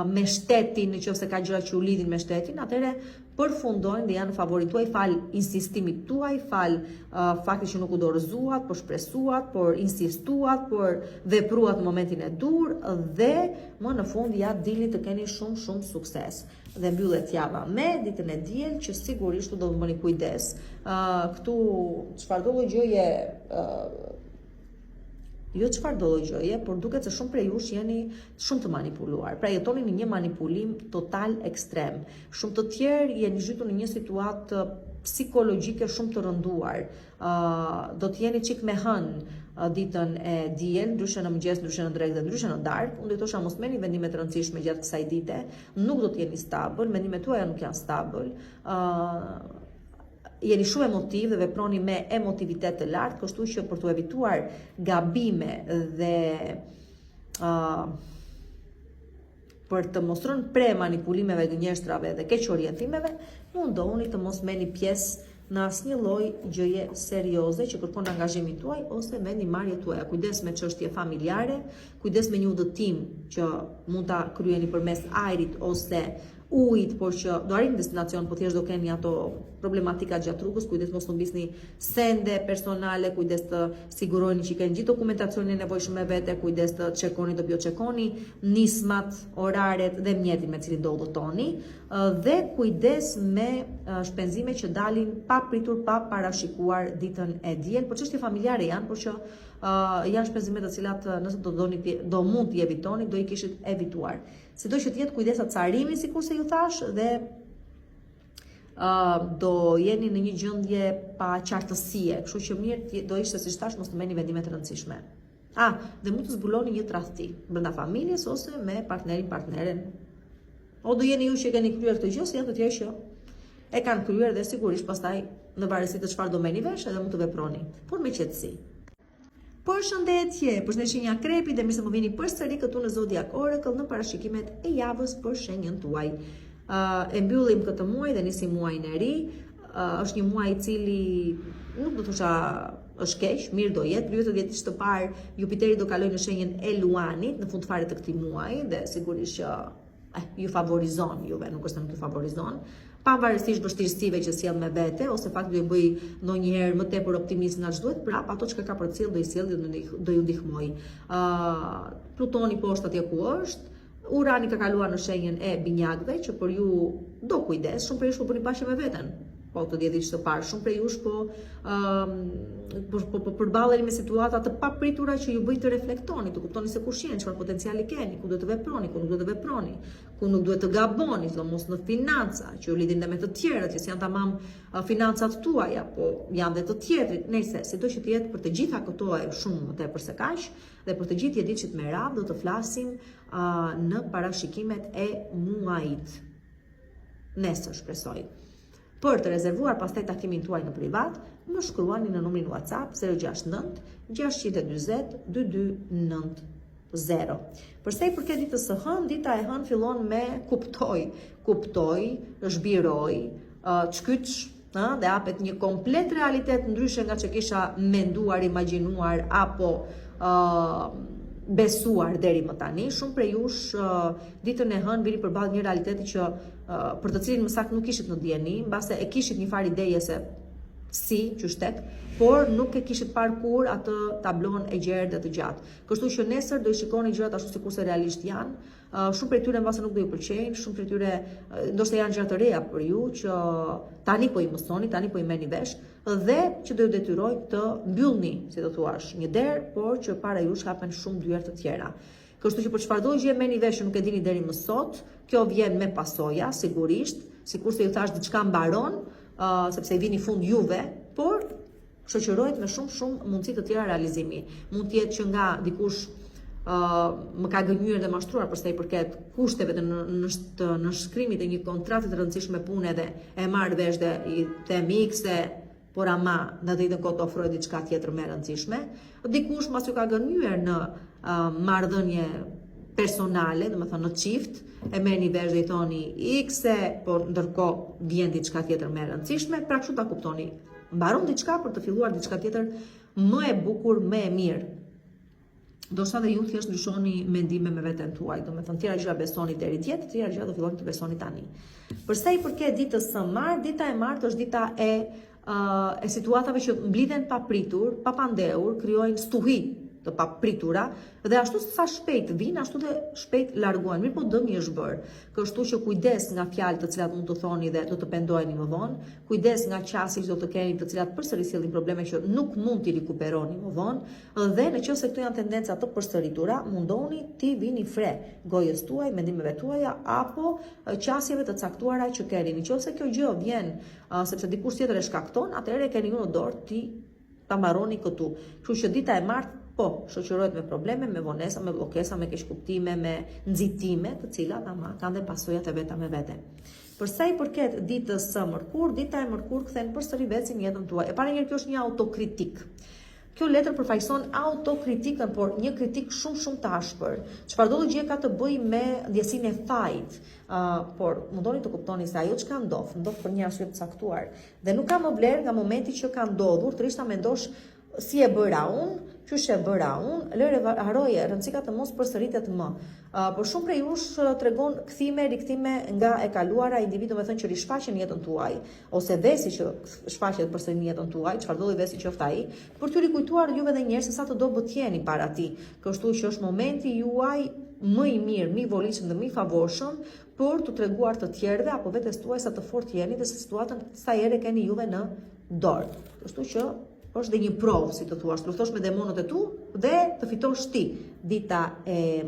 me shtetin, nëse ka gjëra që u lidhin me shtetin, atëherë përfundojnë dhe janë në favorin tuaj fal insistimit tuaj, fal faktit që nuk u dorëzuat, por shpresuat, por insistuat, por vepruat në momentin e dur dhe më në fund ja dilni të keni shumë sukses. Dhe mbyllet java me ditën e diel që sigurisht do të bëni kujdes. Këtu çfarëdo gjëje jo çfarëdo gjëje, por duket se shumë prej jush jeni shumë të manipuluar. Pra jetoni në një manipulim total ekstrem. Shumë të tjerë jeni zhytur në një situatë psikologjike shumë të rënduar. Do të jeni çik me hënë ditën e diel, ndryshe në mëngjes, ndryshe në drekë dhe ndryshe në darkë. Unë do të thosha mos merrni vendime të rëndësishme gjatë kësaj dite. Nuk do të jeni stabil, mendimet tuaja nuk janë stabil. Jeni shumë emotiv dhe veproni me emotivitet të lartë, kështu që për të evituar gabime dhe për të mos rënë pre manipulimeve, gënjeshtrave dhe keq orientimeve, mundohuni të mos merrni pjesë në asnjë lloj gjëje serioze që kërkon angazhimin tuaj ose vendimarrjet tuaja. Kujdes me çështje familjare, kujdes me një udhëtim që mund ta kryeni përmes ajrit ose ujit, por që do arrini në destinacion, po thjesht do keni ato problematika gjatë rrugës, kujdes mos humbisni sende personale, kujdes të sigurojeni që keni gjithë dokumentacionin e nevojshëm me vete, kujdes të çekoni, të bioçekoni nismat, oraret dhe mjetin me cilin do udhëtoni, dhe kujdes me shpenzime që dalin pa pritur, pa parashikuar ditën e diel, por çështje familjare janë, por që janë shpenzime të cilat nëse do mund t'i evitoni, do i kishit evituar. Sido që t'jetë kujdesa carimi, sikur se ju thash, dhe do jeni në një gjendje pa qartësie, kështu që mirë do ishte si thash mos të merrni vendime të rëndësishme. Dhe mund të zbuloni një tradhti brenda familjes ose me partneren. O do jeni ju që keni kryer këtë gjë, ose janë të tjerë që e kanë kryer dhe sigurisht pastaj në varësi të çfarë do merrni vesh edhe mund të veproni, por me qetësi. Përshëndetje, përshëndetje Akrepi dhe mirë se më vini përsëri këtu në Zodiac Oracle në parashikimet e javës për shenjën tuaj. E mbyllim këtë muaj dhe nisim muajin e ri. Është një muaj i cili nuk do thosha është keq, mirë do jetë. Periudha vjetësh të parë Jupiteri do kalojë në shenjën e Luanit në fund fare të këtij muaji dhe sigurisht që ju favorizon juve, nuk është se nuk ju favorizon. Pavarësisht vështirësive që sjell me vete, ose fakti do i bëj ndonjëherë më tepër optimist nga ç'duhet, prap ato që ka për të sjell do i sjell dhe do ju ndihmoj. Plutoni poshtë atje ku është, Urani ka kaluar në shenjën e binjakëve, që për ju do kujdes, shumë prej jush po bëni paqe me veten. Po të ditë të parë, shumë prej jush po përballeni me situata të papritura që ju bëj të reflektoni, të kuptoni se kush jeni, çfarë potenciali keni, ku duhet të veproni, ku nuk duhet të veproni, ku nuk duhet të gaboni, sidomos në financa, që ju lidhin dhe me të tjerët, që janë tamam financat tuaja, po janë dhe të tjetrit, nëse sido që të jetë për të gjitha këto e shumë më tepër se kaq, dhe për të gjithë jetësit me radhë do të flasim në parashikimet e muajit. Nesër shpresoj. Për të rezervuar pastaj takimin tuaj në privat, më shkruani në numrin WhatsApp 069 620 2290. Përsa i përket ditës së hënë, dita e hënë fillon me kuptoj, zhbiroj, çkyç, dhe hapet një komplet realitet ndryshe nga që kisha menduar, imagjinuar apo besuar deri më tani. Shumë prej jush ditën e hënë vini përballë një realiteti që për të cilin më saktë nuk kishit në dieni, mbase e kishit një farë ideje se si qyshtet, por nuk e kishit parë kur atë tablon e gjerë dhe të gjatë. Kështu që nesër do i shikoni gjërat ashtu sikur se realisht janë. Shumë prej tyre mbase nuk do ju pëlqejnë, shumë prej tyre ndoshta janë gjëra të reja për ju që tani po i mësoni, tani po i merrni vesh dhe që do ju detyroj të mbyllni, si do thuash, një derë, por që para jush hapen shumë dyert të tjera. Kështu që për çfarëdo gjë merrni vesh nuk e dini deri më sot, kjo vjen me pasoja, sigurisht, sikurse ju thash diçka mbaron, sepse i vini fund juve, por shoqërohet me shumë mundësi të tjera realizimi. Mund të jetë që nga dikush më ka gënjur dhe mashtruar përsa i përket kushteve dhe në shkrimit e një kontrate të rëndësishme pune dhe e marrë vesh dhe i themi ikse, por ama në të ditën kohë të ofrojë diçka tjetër më e rëndësishme. Dikush mbas ju ka gënjur në marrëdhënie personale, domethënë në çift, e merrni vesh dhe i thoni ikse, por ndërkohë vjen diçka tjetër më e rëndësishme, pra kështu ta kuptoni. Mbaron diçka për të filluar diçka tjetër më e bukur, më e mirë. Do sa dhe ju thjesht ndryshoni mendime me veten tuaj, domethënë tjera gjëra besoni deri djetë, tjera gjëra do filloni të besoni tani. Përsa i përket ditës së martë, dita e martë është dita e situatave që mblidhen pa pritur, pa pandehur, krijojnë stuhi të papritura dhe ashtu sa shpejt vinë, ashtu dhe shpejt largohen. Mirë po dëmi është bërë. Kështu që kujdes nga fjalët të cilat mund të thoni dhe do të pendoheni më vonë, kujdes nga qasjet që do të keni të cilat përsëri sillin probleme që nuk mund t'i rikuperoni më vonë, dhe nëse këto janë tendenca të përsëritura, mundoni t'i vini fre gojës tuaj, mendimeve tuaja apo qasjeve të caktuara që keni. Nëse kjo gjë vjen sepse dikush tjetër e shkakton, atëherë keni ju në dorë ta mbaroni këtu. Kështu që dita e martë po shoqërohet me probleme, me vonesa, me bllokesa, me keqkuptime, me nxitime, të cilat ama kanë dhe pasojat e veta me vete. Përsa i përket ditës së mërkurë, dita e mërkurë kthen përsëri vecin jetën tuaj. E para njëherë kjo është një autokritik. Kjo letër përfaqëson autokritikën, por një kritik shumë të ashpër. Çfarëdo gjë ka të bëjë me ndjesinë e fajit, por mundoni të kuptoni se ajo çka ndodh për një arsye të caktuar dhe nuk ka më vlerë nga momenti që ka ndodhur, tërishta mendosh si e bëra unë, qysh e bëra unë, lëre haroje, rëndësika të mos përsëritet më. Por shumë prej jush tregon kthime, rikthime nga e kaluara, individu me thënë që rishfaqen jetën tuaj, ose vesi që shfaqet përsëri në jetën tuaj, çfarë do vesi qoftë ai, për t'ju rikujtuar juve dhe njerëz se sa të dobët jeni para ti. Kështu që është momenti juaj më i mirë, më i volitshëm dhe më i favorshëm për t'u treguar të tjerëve apo vetes tuaj sa të fortë jeni dhe se situatën sa herë keni juve në dorë. Kështu që është dhe një provë, si të thuash, të luftosh me demonët e tu dhe të fitosh ti dita e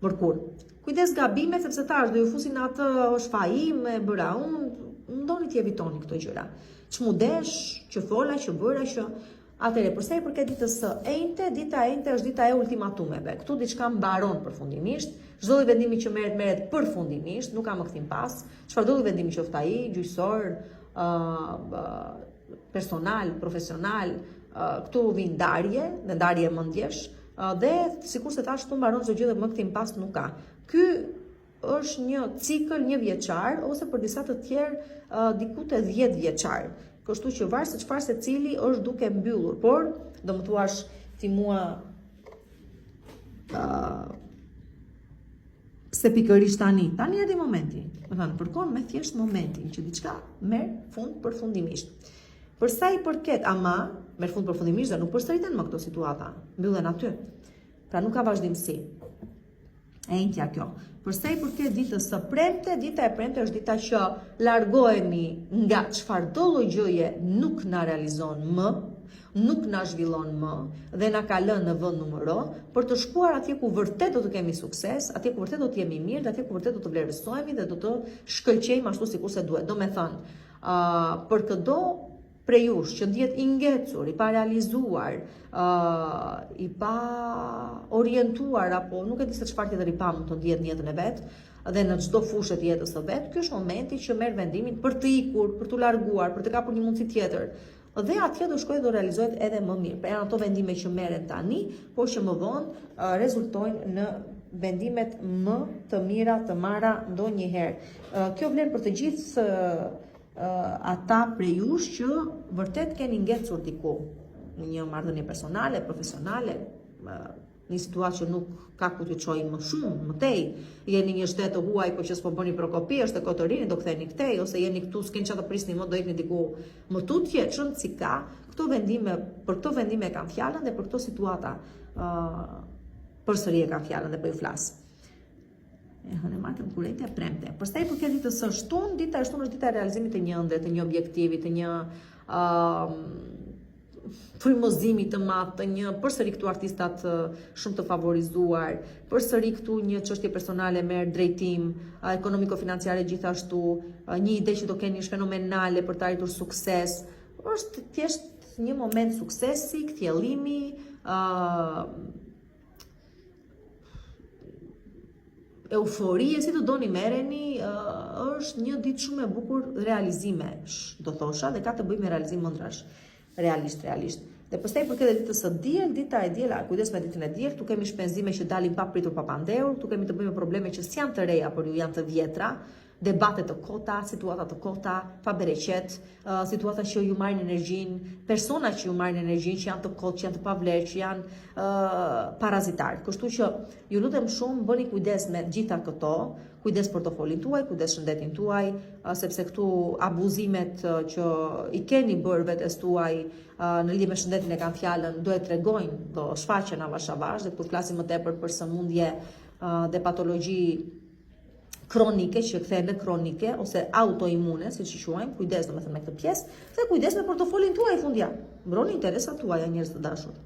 mërkur. Kujdes gabimet, sepse tash do ju fusin atë është faim, e bëra unë, ndoni t'i evitoni këto gjëra. Ç'mudesh, që fola, që bëra, që atëre, përsa i përket ditës së enjte, dita e enjte është dita e ultimatumeve. Këtu diçka mbaron përfundimisht, çdo lloj vendimi që merret përfundimisht, nuk ka më kthim pas. Çfarë do vendimi qoftë ai, gjyqësor, personal, profesional, këtu vin ndarje, dhe ndarje mendjesh, dhe sikur se tash këtu mbaron çdo gjë dhe më kthim pas nuk ka. Ky është një cikël 1 vjeçar ose për disa të tjerë diku te 10 vjeçar. Kështu që varet se çfarë secili është duke mbyllur, por do më thuash ti mua se pikërisht tani erdhi momenti. Do thënë, përkon me thjesht momentin që diçka merr fund përfundimisht. Për sa i përket, ama merr fund përfundimisht dhe nuk përsëriten më këto situata, mbyllen aty. Pra nuk ka vazhdimsi. Enjtja kjo. Për sa i përket ditës së premte, dita e premte është dita që largohemi nga çfarëdo lloj gjëje nuk na realizon më, nuk na zhvillon më dhe na ka lënë në vend numero, për të shkuar atje ku vërtet do të kemi sukses, atje ku vërtet do të jemi mirë, atje ku vërtet do të vlerësohemi dhe do të shkëlqejmë ashtu sikur se duhet. Do me thënë, për këdo prej jush që ndihet i ngecur, i pa realizuar, i pa orientuar, apo nuk e di se çfarë tjetër i pa mund të ndihet në jetën e vet, dhe në çdo fushë të jetës së vet, ky është momenti që merr vendimin për të ikur, për t'u larguar, për të kapur një mundësi tjetër. Dhe atje do shkojë do realizohet edhe më mirë. Pra janë ato vendime që merren tani, por që më vonë rezultojnë në vendimet më të mira të marra ndonjëherë. Kjo vlen për të gjithë ata prej jush që vërtet keni ngecur diku në një marrëdhënie personale, profesionale, një situatë që nuk ka ku t'ju çojë më shumë, më tej, jeni një shtet të huaj po që s'po bëni prokopi, është e Kotorini, do ktheheni këtej, ose jeni këtu, s'keni çfarë të prisni më, do ikni diku më tutje, çon si ka, këto vendime, për këto vendime kanë fjalën dhe për këto situata përsëri e kanë fjalën dhe po ju flas. Ne markëm kurrente e premte. Për sa i përket ditës së shtunë, dita e shtunë është dita e realizimit të një ëndre, të një objektivi, të një frymëzimi të madh, të një përsëri këtu artistat shumë të favorizuar, përsëri këtu një çështje personale merr drejtim, ekonomiko-financiare gjithashtu, një ide që do keni është fenomenale për të arritur sukses. Është thjesht një moment suksesi, kthjellimi, euforie, si të doni merreni, është një ditë shumë e bukur realizimesh, do thosha, dhe ka të bëjë me realizim ëndrash. Realisht. Dhe përsa i përket ditës së diel, dita e diel, kujdes me ditën e diel, tu kemi shpenzime që dalin pa pritur pa pandehur, tu kemi të bëjmë probleme që s'janë të reja, por ju janë të vjetra, debate të kota, situata të kota, pa bereqet, situata që ju marrin energjinë, persona që ju marrin energjinë, që janë të kotë, që janë të pavlerë, që janë parazitar. Kështu që ju lutem shumë, bëni kujdes me gjitha këto, kujdes portofolin tuaj, kujdes shëndetin tuaj, sepse këtu abuzimet që i keni bërë vetes tuaj në lidhje me shëndetin e kanë fjalën, do e tregojnë, do shfaqen avash avash, dhe këtu flasim më tepër për sëmundje dhe patologji kronike, që kthehen në kronike ose autoimune, siç i quajmë, kujdes domethënë me këtë pjesë, dhe kujdes me portofolin tuaj fundja. Mbroni interesat tuaja, njerëz të dashur.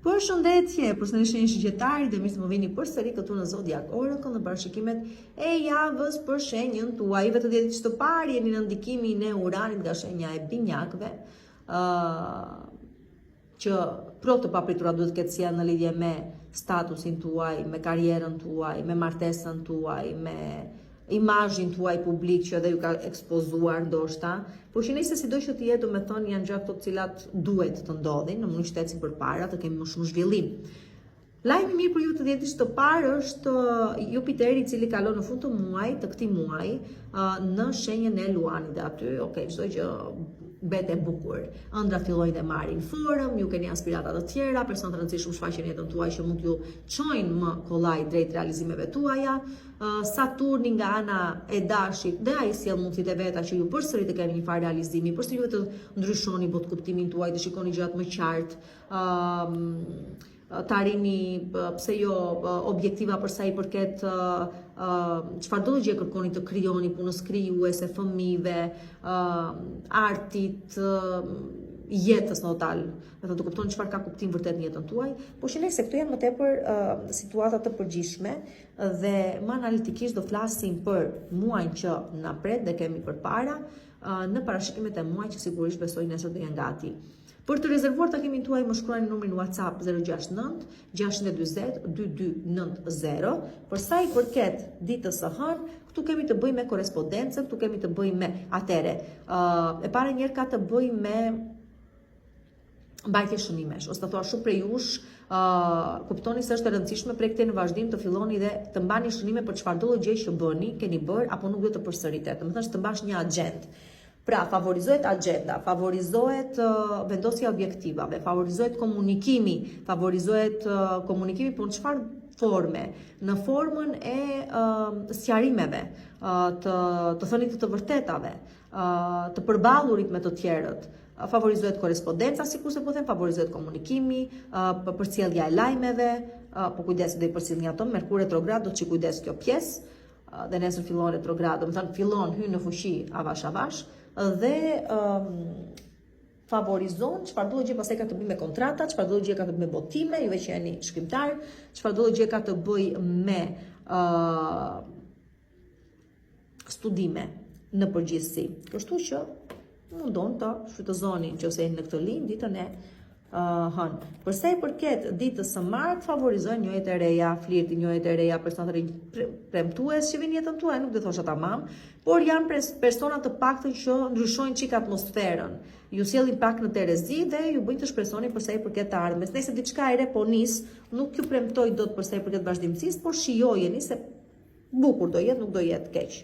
Përshëndetje, përshëndetje shigjetari, dhe mirë se më vini përsëri këtu në Zodiac Oracle në parashikimet e javës për shenjën tuaj. Vetë ditës së parë jeni në ndikimin e Uranit nga shenja e binjakëve, që plot të papritura duhet të ketë sjellë në lidhje me statusin tuaj, me karrierën tuaj, me martesën tuaj, me imazhin tuaj publik që edhe ju ka ekspozuar ndoshta, por që nëse sido që të jetë, do me thonë, janë gjë ato të cilat duhet të ndodhin, në mënyrë shtetësi përpara, të kemi më shumë zhvillim. Lajmi mirë për ju të ditës së parë është Jupiteri, i cili kalon në fund të muajit, të këtij muaji, në shenjën e Luanit, dhe aty, çdo gjë bete bukur. Ëndra fillojnë dhe marrin formë, ju keni aspirata të tjera, personat të rëndësishëm shfaqen jetën tuaj që mund t'ju çojnë më kollaj drejt realizimeve tuaja. Saturni nga ana e dashit dhe ai sjell mundësitë e veta që ju përsëri të keni një farë realizimi, përsëri ju të ndryshoni bot kuptimin tuaj, të shikoni gjërat më qartë, të arrini pse jo objektiva për sa i përket çfarë do gjë kërkoni të krijoni punës krijuese, fëmijëve, artit, jetës në total, me të kuptoni çfarë ka kuptim vërtet në jetën tuaj, por që se këtu janë më tepër situata të përgjithshme dhe më analitikisht do flasim për muajin që na pret dhe kemi përpara, në parashikimet e muajit që sigurisht besoj nesër do jenë gati. Për të rezervuar takimin tuaj më shkruani numrin WhatsApp 069 640 2290. Për sa i përket ditës së hënë, këtu kemi të bëjmë me korrespondencën, këtu kemi të bëjmë me atere. E para njerë ka të bëjmë me mbajtje shënimesh, ose të thua shumë prej jush, kuptoni se është e rëndësishme prej këtej në vazhdim të filloni dhe të mbani shënime për çfarëdo gjë që bëni, keni bërë apo nuk do të përsëritet. Domethënë të mbash një agjend. Pra, favorizohet agenda, favorizohet vendosja objektivave, favorizohet komunikimi, për në çfarë forme, në formën e sqarimeve, të thënit të vërtetave, të përballurit me të tjerët, favorizohet korrespondenca, sikurse po them, favorizohet komunikimi, përcjellja e lajmeve, po kujdes dhe i përcjellja ato, Merkur retrograd, do të kujdes kjo pjesë, dhe nesër fillon retrograd, do të thënë fillon hyn në fuqi avash dhe favorizon çfarëdo gjë pastaj ka të bëjë me kontrata, çfarëdo gjë ka të bëjë me botime, juve që jeni shkrimtar, çfarëdo gjë ka të bëjë me studime në përgjithësi. Kështu që mundon të shfrytëzoni nëse jeni në këtë linjë ditën e hënë. Përsa i përket ditës së martë, favorizojnë njëjtë e reja, flirti, njëjtë e reja, personat të premtues që vinë jetën tuaj, nuk do thosha tamam, por janë persona të paktën që ndryshojnë çik atmosferën. Ju sjellin pak në Terezi dhe ju bëjnë të shpresoni përsa i përket të ardhmes. Nëse diçka e re po nis, nuk ju premtoj dot përsa i përket vazhdimësisë, por shijojeni se bukur do jetë, nuk do jetë keq.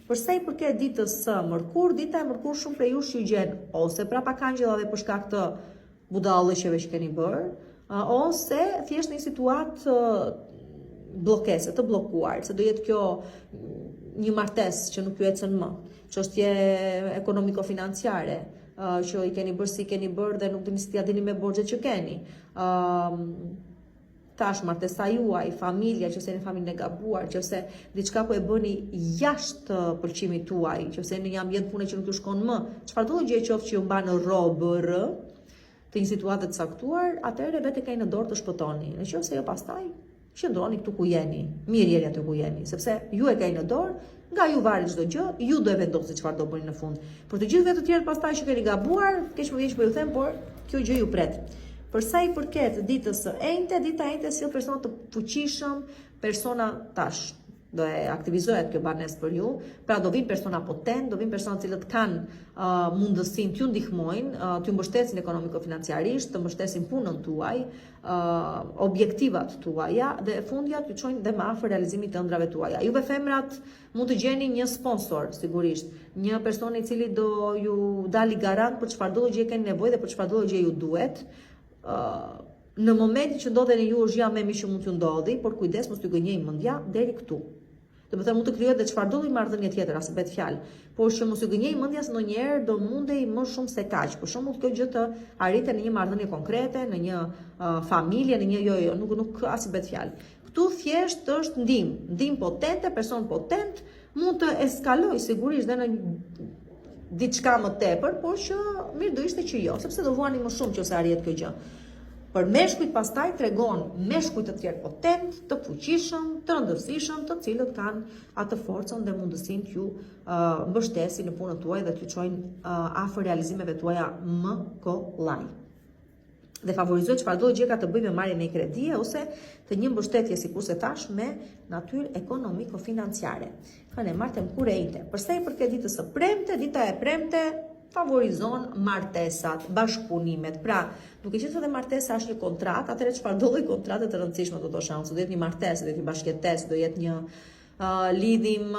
Përsa i përket ditës së Mërkur, dita e Mërkur shumë prej jush ju gjen ose prapa kangjellave për shkak të budallëqeve që keni bërë, ose thjesht një situatë bllokese, të bllokuar, se do jetë kjo një martesë që nuk ju ecën më, çështje ekonomiko-financiare, që i keni bërë si keni bërë dhe nuk dini si t'ia dini me borxhet që keni. Tash martesa juaj, familja, që se në familjen e gabuar, që se diçka po e bëni jashtë pëlqimit tuaj, që se në një ambient pune që nuk ju shkon më, çfarëdo gjë qoftë që ju mban robër të një situatë të caktuar, atëherë vetë keni në dorë të shpëtoni. Nëse jo pastaj, qëndroni këtu ku jeni, mirë jeni aty ku jeni, sepse ju e keni në dorë, nga ju varet çdo gjë, ju do e vendosni çfarë do bëni në fund. Për të gjithë të tjerë pastaj që keni gabuar, keq më vjen që po ju them, por kjo gjë ju pret. Për sa i përket ditës së enjte, dita e enjte sjell persona të fuqishëm, persona tash do e aktivizohet kjo banesë për ju, pra do vinë persona potent, do vinë persona cilët kanë mundësinë t'ju ndihmojnë, t'ju mbështesin ekonomiko-financiarisht, të mbështesin punën tuaj, objektivat tuaja dhe fundja t'ju çojnë dhe më afër realizimit të ëndrave tuaja. Juve femrat mund të gjeni një sponsor, sigurisht, një person i cili do ju dali garant për çfarëdo gjë keni nevojë dhe për çfarëdo gjë ju duhet. Në momentin që ndodheni ju është më mirë që mund t'ju ndodhi, por kujdes mos t'ju gënjej mendja deri këtu. Do të thënë mund të krijohet edhe çfarëdo lloj marrëdhënie tjetër, as bëhet fjalë, por që mos ju gënjej mendja se ndonjëherë do mundej më shumë se kaq. Për shembull, kjo gjë të arritet në një marrëdhënie konkrete, në një familje, në një nuk as bëhet fjalë. Ktu thjesht është ndihmë potente, person potent, mund të eskaloj sigurisht dhe në diçka më tepër, por që mirë do ishte që jo, sepse do vuani më shumë nëse arrihet kjo gjë. Për meshkujt pastaj tregon meshkujt të tjerë potent, të fuqishëm, të rëndësishëm, të cilët kanë atë forcën dhe mundësinë t'ju mbështesin në punën tuaj dhe t'ju çojnë afër realizimeve tuaja më kollaj. Dhe favorizohet çfarëdo gjë ka të bëjë me marrjen e kredie ose të një mbështetje sikurse thash me natyrë ekonomiko-financiare. Kanë marrë kur e njëjtë. Përsa i përket ditës së premte, dita e premte favorizon martesat, bashkëpunimet. Pra, duke qenë se martesa është një kontratë, atëherë çfarëdo lloj kontrate të rëndësishme do të shans, do jetë një martesë, do jetë një bashkëtesë, do jetë një lidhim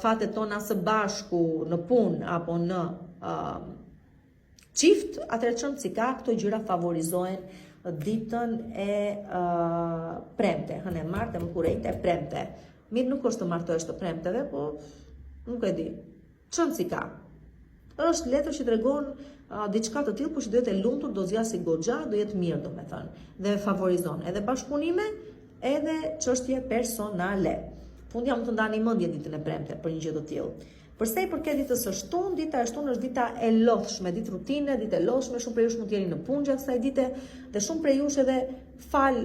fatet tona së bashku në punë apo në çift, atëherë çon si ka këto gjëra favorizohen ditën e premte, hënë e martë, më kurrejtë e premte. Mirë nuk është të martohesh të premteve, po nuk e di. Çon si ka. Është letër që tregon diçka të tillë, por që do jetë e lumtur, do zgjasë goxha, do jetë mirë domethënë, dhe favorizon edhe bashkëpunime, edhe çështje personale. Fundja mund të ndani mendje ditën e premte për një gjë të tillë. Përsa i përket ditës së shtunë, dita e shtunë është dita e lodhshme, ditë rutine, ditë e lodhshme, shumë prej jush mund të jeni në punë gjatë kësaj dite, dhe shumë prej jush edhe fal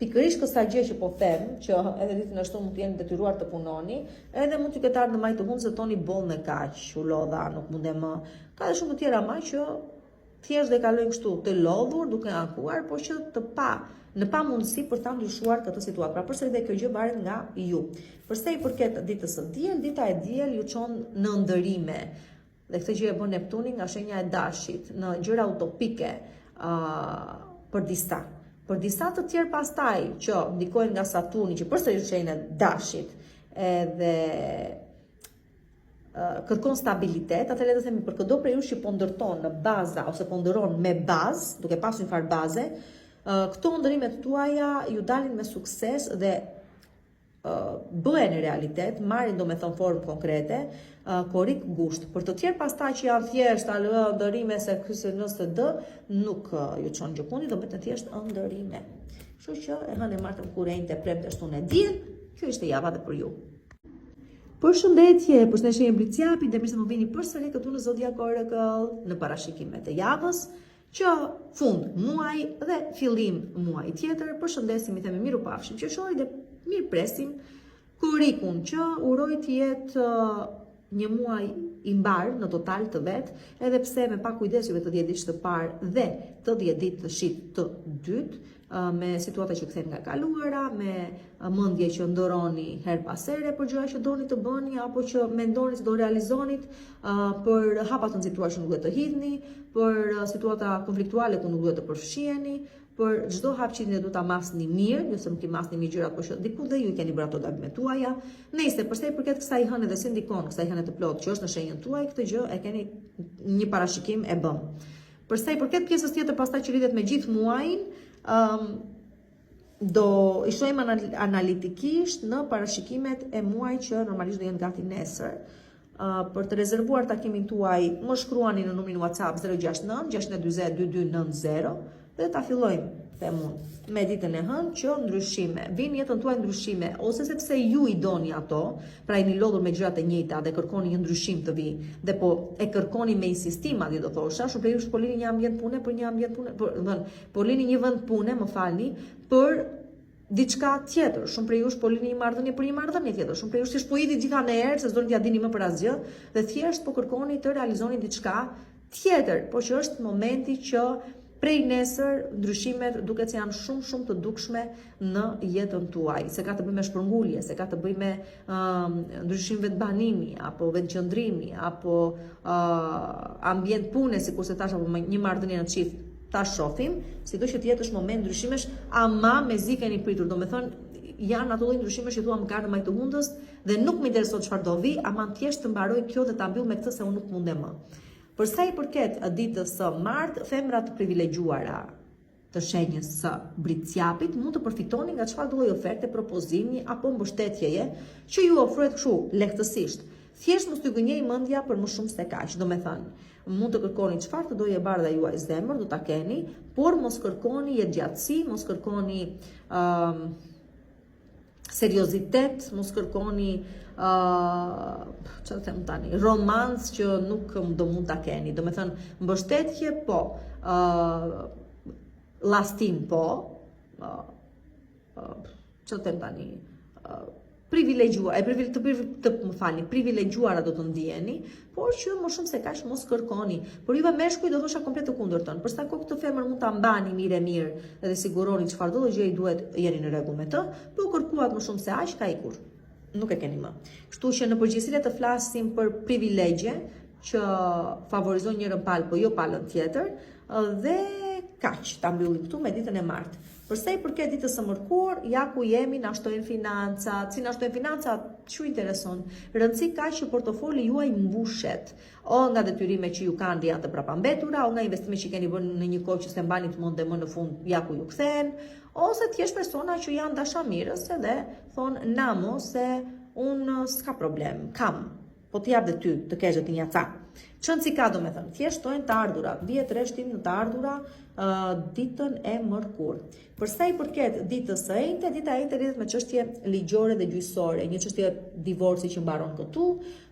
pikërisht kësaj gjë që po them, që edhe ditën e shtunë mund të jeni detyruar të punoni, edhe mund të ketë ardhur në maj të hundë se toni boll me kaq, u lodha, nuk mundem më. Ka dhe shumë të tjera më që thjesht dhe kalojnë kështu të lodhur, duke ankuar, por që në pa mundësi për ta ndryshuar këtë situatë. Pra përsëri dhe kjo gjë varet nga ju. Përsa i përket ditës së diel, dita e diel ju çon në ndërime. Dhe këtë gjë e bën Neptuni nga shenja e dashit, në gjëra utopike për disa. Për disa të tjerë pastaj që ndikojnë nga Saturni, që përsëri shenja e dashit, edhe kërkon stabilitet, atëherë le të themi për çdo prej jush që po ndërton në baza ose po ndëron me bazë, duke pasur një farë baze, këto ndërimet tuaja ju dalin me sukses dhe bëhen në realitet, marrin domethënë formë konkrete, korrik gusht. Për të tjerë pastaj që janë thjesht ndërime se kësë nësë dë, nuk ju çon gjëkundi, do bëhet thjesht ndërime. Kështu që e hënë e martëm kurrejnë të premte shtunë e diel, kjo ishte java dhe për ju. Përshëndetje, përshëndetje e Bliciapi, dhe mirë se më vini përsëri këtu në Zodiac Oracle, në parashikimet e javës, që fund muaj dhe fillim muaj tjetër, përshëndesim i themi mirupafshim qershori dhe mirë presim kurikun që uroj të jetë një muaj i mbar në total të vet, edhe pse me pak kujdes juve të 10 ditë të parë dhe të 10 ditë të shit të dytë, me situata që kthehen nga e kaluara, me mendje që ndoroni her pas here për gjëra që doni të bëni apo që mendoni se do realizonit, për hapa të nxituar që nuk duhet të hidhni, për situata konfliktuale ku nuk duhet të përfshiheni, për çdo hap që duhet ta masni mirë, jo se nuk i masni mirë gjërat, por që diku dhe ju keni bërë ato gabimet tuaja. Nëse përsa i përket kësaj hëne dhe si ndikon kësaj hëne të plotë që është në shenjën tuaj, këtë gjë e keni një parashikim e bëm. Përsa i përket pjesës tjetër pastaj që lidhet me gjithë muajin, do i shohim analitikisht në parashikimet e muaj që normalisht do jenë gati nesër. Për të rezervuar takimin tuaj, më shkruani në numrin WhatsApp 069 640 2290 dhe ta fillojmë themun me ditën e hënë që ndryshime, vinë jetën tuaj ndryshime, ose sepse ju i doni ato, pra jeni lodhur me gjërat e njëjta dhe kërkoni një ndryshim të vi, dhe po e kërkoni me insistim, madje do thosha, shumë prej jush po lini një ambient pune për një ambient pune, po lini një vend pune, më falni, për diçka tjetër. Shumë prej jush po lini një marrëdhënie për një marrëdhënie tjetër. Shumë prej jush thjesht po idhi gjitha në erë, se s'doni t'ia dini më për asgjë, dhe thjesht po kërkoni të realizoni diçka tjetër, por që është momenti që prej nesër ndryshimet duket se janë shumë të dukshme në jetën tuaj, se ka të bëjë me shpërngulje, se ka të bëjë me ndryshim vetbanimi, apo vetqëndrimi, apo ambient pune, sikurse thash, apo një marrëdhënie në çift. Ta shohim, sidoqë që jetë është moment ndryshimesh, ama me zi keni pritur, domethënë janë ato lloj ndryshimesh që thua më kanë në maj të hundës dhe nuk më intereson çfarë do vi, ama thjesht të mbaroj kjo dhe ta mbyll me këtë se unë nuk mundem më. Përsa i përket ditës së martë, femrat të privilegjuara të shenjës së Bliciapit mund të përfitoni nga çfarë do lloj oferte, propozimi apo mbështetjeje që ju ofrohet kështu lehtësisht. Thjesht mos t'ju gënjej mendja për më shumë se kaq, domethënë mund të kërkoni çfarë të dojë e bardha juaj zemër, do ta keni, por mos kërkoni jetëgjatësi, mos kërkoni seriozitet, mos kërkoni çfarë them tani, romancë që nuk do mund ta keni. Domethënë mbështetje po, lastim po, çfarë them tani, privilegjuara do të ndjeni, por që më shumë se kaq mos kërkoni. Por juve meshkuj do thosha komplet të kundërtën. Për sa kohë këtë femër mund ta mbani mirë dhe siguroni çfarë do gjë i duhet, jeni në rregull me të, po kërkuat më shumë se aq ka ikur. Nuk e keni më. Kështu që në përgjithësi le të flasim për privilegje që favorizojnë njërin palë, po jo palën tjetër, dhe kaq ta mbyllim këtu me ditën e martë. Përsa i përket ditës së mërkur, ja ku jemi na shtojnë financat. Si na shtojnë financat, çu intereson? Rëndësi ka që portofoli juaj mbushet, o nga detyrime që ju kanë janë të prapambetura, o nga investime që keni bërë në një kohë që s'e mbani të mend dhe më në fund ja ku ju kthen, ose thjesht persona që janë dashamirës edhe thon namo se unë s'ka problem, kam, po të jap dhe ty të kesh dhe ti një ca. Çon si ka do me thënë, thjesht shtojnë të ardhurat, bie rreshtim në të ardhura ditën e mërkur. Përsa i përket ditës së enjte, dita e enjte lidhet me çështje ligjore dhe gjyqësore, një çështje divorci që mbaron këtu,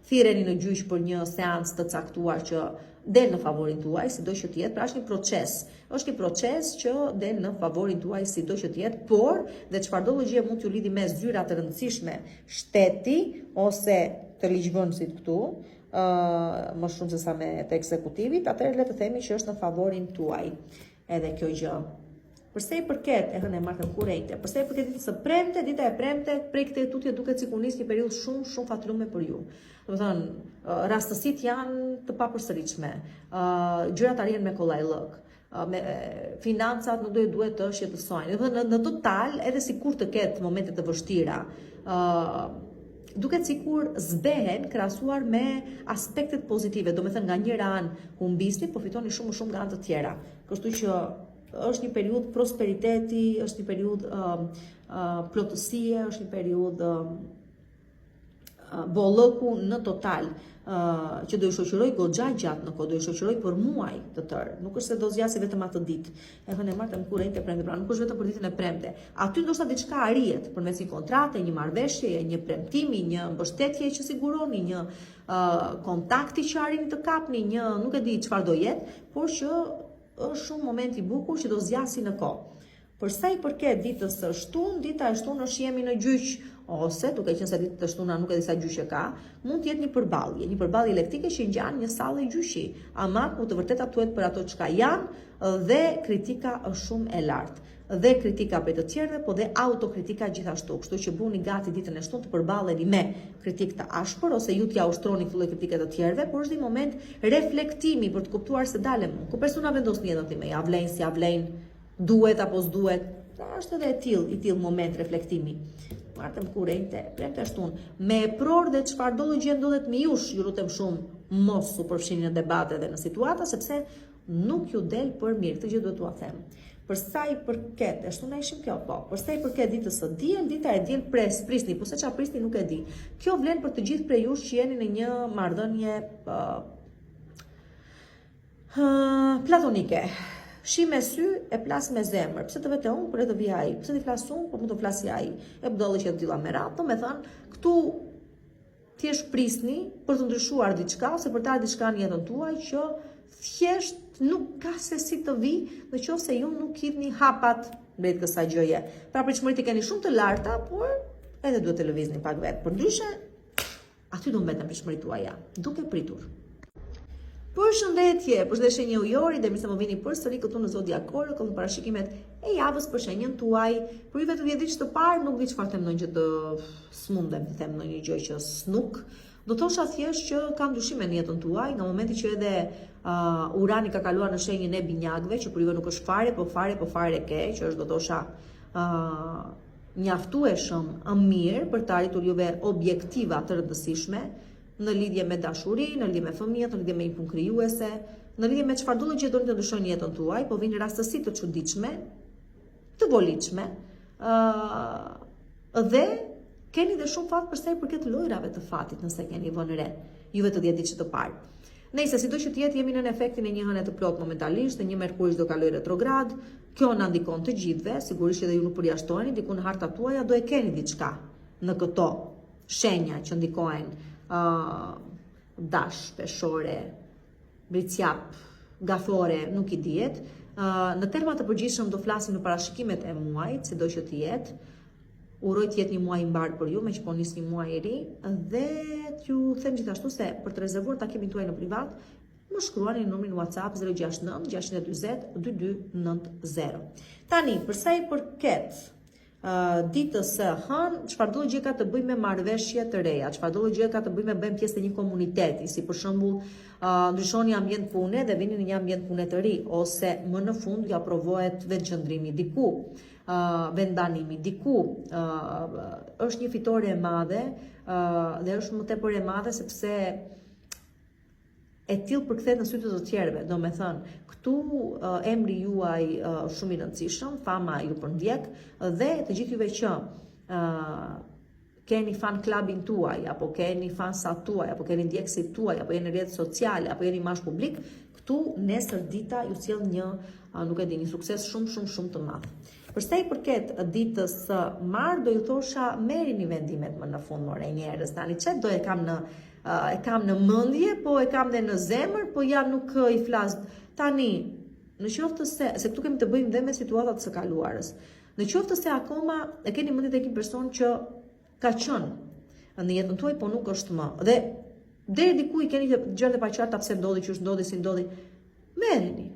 thirreni në gjyq për një seancë të caktuar që del në favorin tuaj, sido që të jetë, pra është një proces. Është një proces që del në favorin tuaj sido që të jetë, por dhe çfarëdo gjë mund t'ju lidhi me zyra të rëndësishme, shteti ose të ligjvënësit këtu, më shumë se sa me të ekzekutivit, atëherë le të themi që është në favorin tuaj edhe kjo gjë. Përsa i përket, e hënë e marrëm kurrejtë, përsa i përket ditës së premte, dita e premte prej këtij tutje duket sikur nis një periudhë shumë fatlume për ju. Do të thënë, rastësitë janë të papërsëritshme, gjërat arrin me kollajllëk, me financat nuk duhet të shqetësojnë. Do të thënë, në total, edhe sikur të ketë momente të vështira, duket sikur zbehen krahasuar me aspektet pozitive, do me thënë nga njëra anë humbisni, po fitoni shumë më shumë nga anë të tjera. Kështu që është një periudhë prosperiteti, është një periudhë plotësie, është një periudhë bollëku në total, që do i shoqëroj goxha gjatë në kohë, do i shoqëroj për muaj të tërë. Nuk është se do zgjasë vetëm atë ditë. E hënë e martëm kurrejtë e premte, pra nuk është vetëm për ditën e premte. Aty ndoshta diçka arrihet përmes një kontrate, një marrëveshje, një premtimi, një mbështetje që siguroni, një kontakti që arrini të kapni, një nuk e di çfarë do jetë, por që është shumë moment i bukur që do zgjasi në kohë. Përsa i përket ditës së shtunë, dita e shtunë është jemi në gjyq, ose duke qenë se ditët e shtuna nuk e di sa gjyqe ka, mund të jetë një përballje elektrike që ngjan një sallë gjyqi, ama ku të vërteta thuhet për ato çka janë dhe kritika është shumë e lartë. Dhe kritika për të tjerëve, po dhe autokritika gjithashtu. Kështu që bëni gati ditën e shtunë të përballeni me kritikë të ashpër ose ju t'ja ushtroni këtë lloj kritike të tjerëve, por është një moment reflektimi për të kuptuar se dalem. Ku persona vendos në jetën time, ja vlen, si ja vlen, duhet apo s'duhet. Pra është edhe i till moment reflektimi. Martëm kurrejtë, premte shtunë, me pror dhe çfarëdo gjë ndodhet me jush, ju lutem shumë mos u përfshini në debate dhe në situata sepse nuk ju del për mirë. Këtë gjë duhet t'ua them. Përsa i përket, e shtuna ishim kjo, po, përsa i përket ditës së diel, dita e diel prisni, po se qa prisni nuk e di. Kjo vlen për të gjithë prej jush që jeni në një marrëdhënie platonike. Shi me sy e plas me zemër. Pse të vete unë, për e të vija ai. Pse të flas unë, po mund të flasi ai. E bëdolli që të dilla me ratë, me thënë, këtu thjesht prisni për të ndryshuar diçka ose për të ardhur diçka në jetën tuaj që thjesht nuk ka se si të vi, në qoftë se ju nuk hidhni hapat drejt kësaj gjëje. Pra pritshmëritë keni shumë të larta, por edhe duhet të lëvizni pak vetë. Përndryshe, aty do mbeten pritshmëritë tuaja, duke pritur. Përshëndetje, përshëndetje një ujori dhe mirë se më vini përsëri këtu në Zodiakor, këtu në parashikimet e javës për shenjën tuaj. Për juve të 10 ditë të parë nuk di çfarë them ndonjë gjë të smundem, të them ndonjë gjë që s'nuk. Do thosha thjesht që kam dyshime në jetën tuaj, nga momenti që edhe Urani ka kaluar në shenjën e binjakëve, që për juve nuk është fare, po fare keq, që është do thosha mjaftueshëm mirë për të arritur juve objektiva të rëndësishme në lidhje me dashuri, në lidhje me fëmijët, në lidhje me një punë krijuese, në lidhje me çfarëdo gjë doni të ndryshoni jetën tuaj, po vinë rastësi të çuditshme, të volitshme, dhe keni dhe shumë fat përsa i përket lojrave të fatit nëse keni vënë re, juve të 10 ditë të parë. Nëse sido që të jetë jemi në efektin e një hëne të plot momentalisht, në një Merkuri do kaloj retrograd, kjo na ndikon të gjithëve, sigurisht edhe ju nuk përjashtoheni, diku në hartat tuaja do e keni diçka në këto shenja që ndikojnë dash, peshore, bricjap, gafore, nuk i dihet. Në terma të përgjithshëm do flasim në parashikimet e muajit, sido që të jetë. Uroj të jetë një muaj i mbarë për ju, me që po nis një muaj i ri, dhe t'ju them gjithashtu se për të rezervuar takimin tuaj në privat, më shkruani në numrin WhatsApp 069 640 2290. Tani, përsa i përket ditës së hënë, çfarëdo gjë ka të bëjë me marrëveshje të reja, çfarëdo gjë ka të bëjë me bëjmë pjesë të një komuniteti, si për shembull ndryshoni ambient pune dhe vini në një ambient pune të ri, ose më në fund ju aprovohet vendqëndrimi diku. vendbanimi. Diku është një fitore e madhe dhe është më tepër e madhe sepse e tillë përkthet në sy të tjerëve. Do me thënë, këtu emri juaj shumë i rëndësishëm, fama ju përndjek dhe të gjithë juve që keni fan klubin tuaj, apo keni fansat tuaj, apo keni ndjekësit tuaj, apo jeni në rrjetet sociale, apo jeni imazh publik, këtu nesër dita ju sjell një, nuk e di, një sukses shumë të madh. Për sa i përket ditës së marr, do ju thosha merrini vendimet më në fund more njerëz. Tani çet do e kam në mendje, po e kam dhe në zemër, po ja nuk i flas. Tani, në qoftë se këtu kemi të bëjmë dhe me situatat së kaluarës. Në qoftë se akoma e keni mendje tek një person që ka qenë në jetën tuaj, po nuk është më. Dhe deri diku i keni gjërat e paqarta pse ndodhi, çu ndodhi, si ndodhi. Merrini.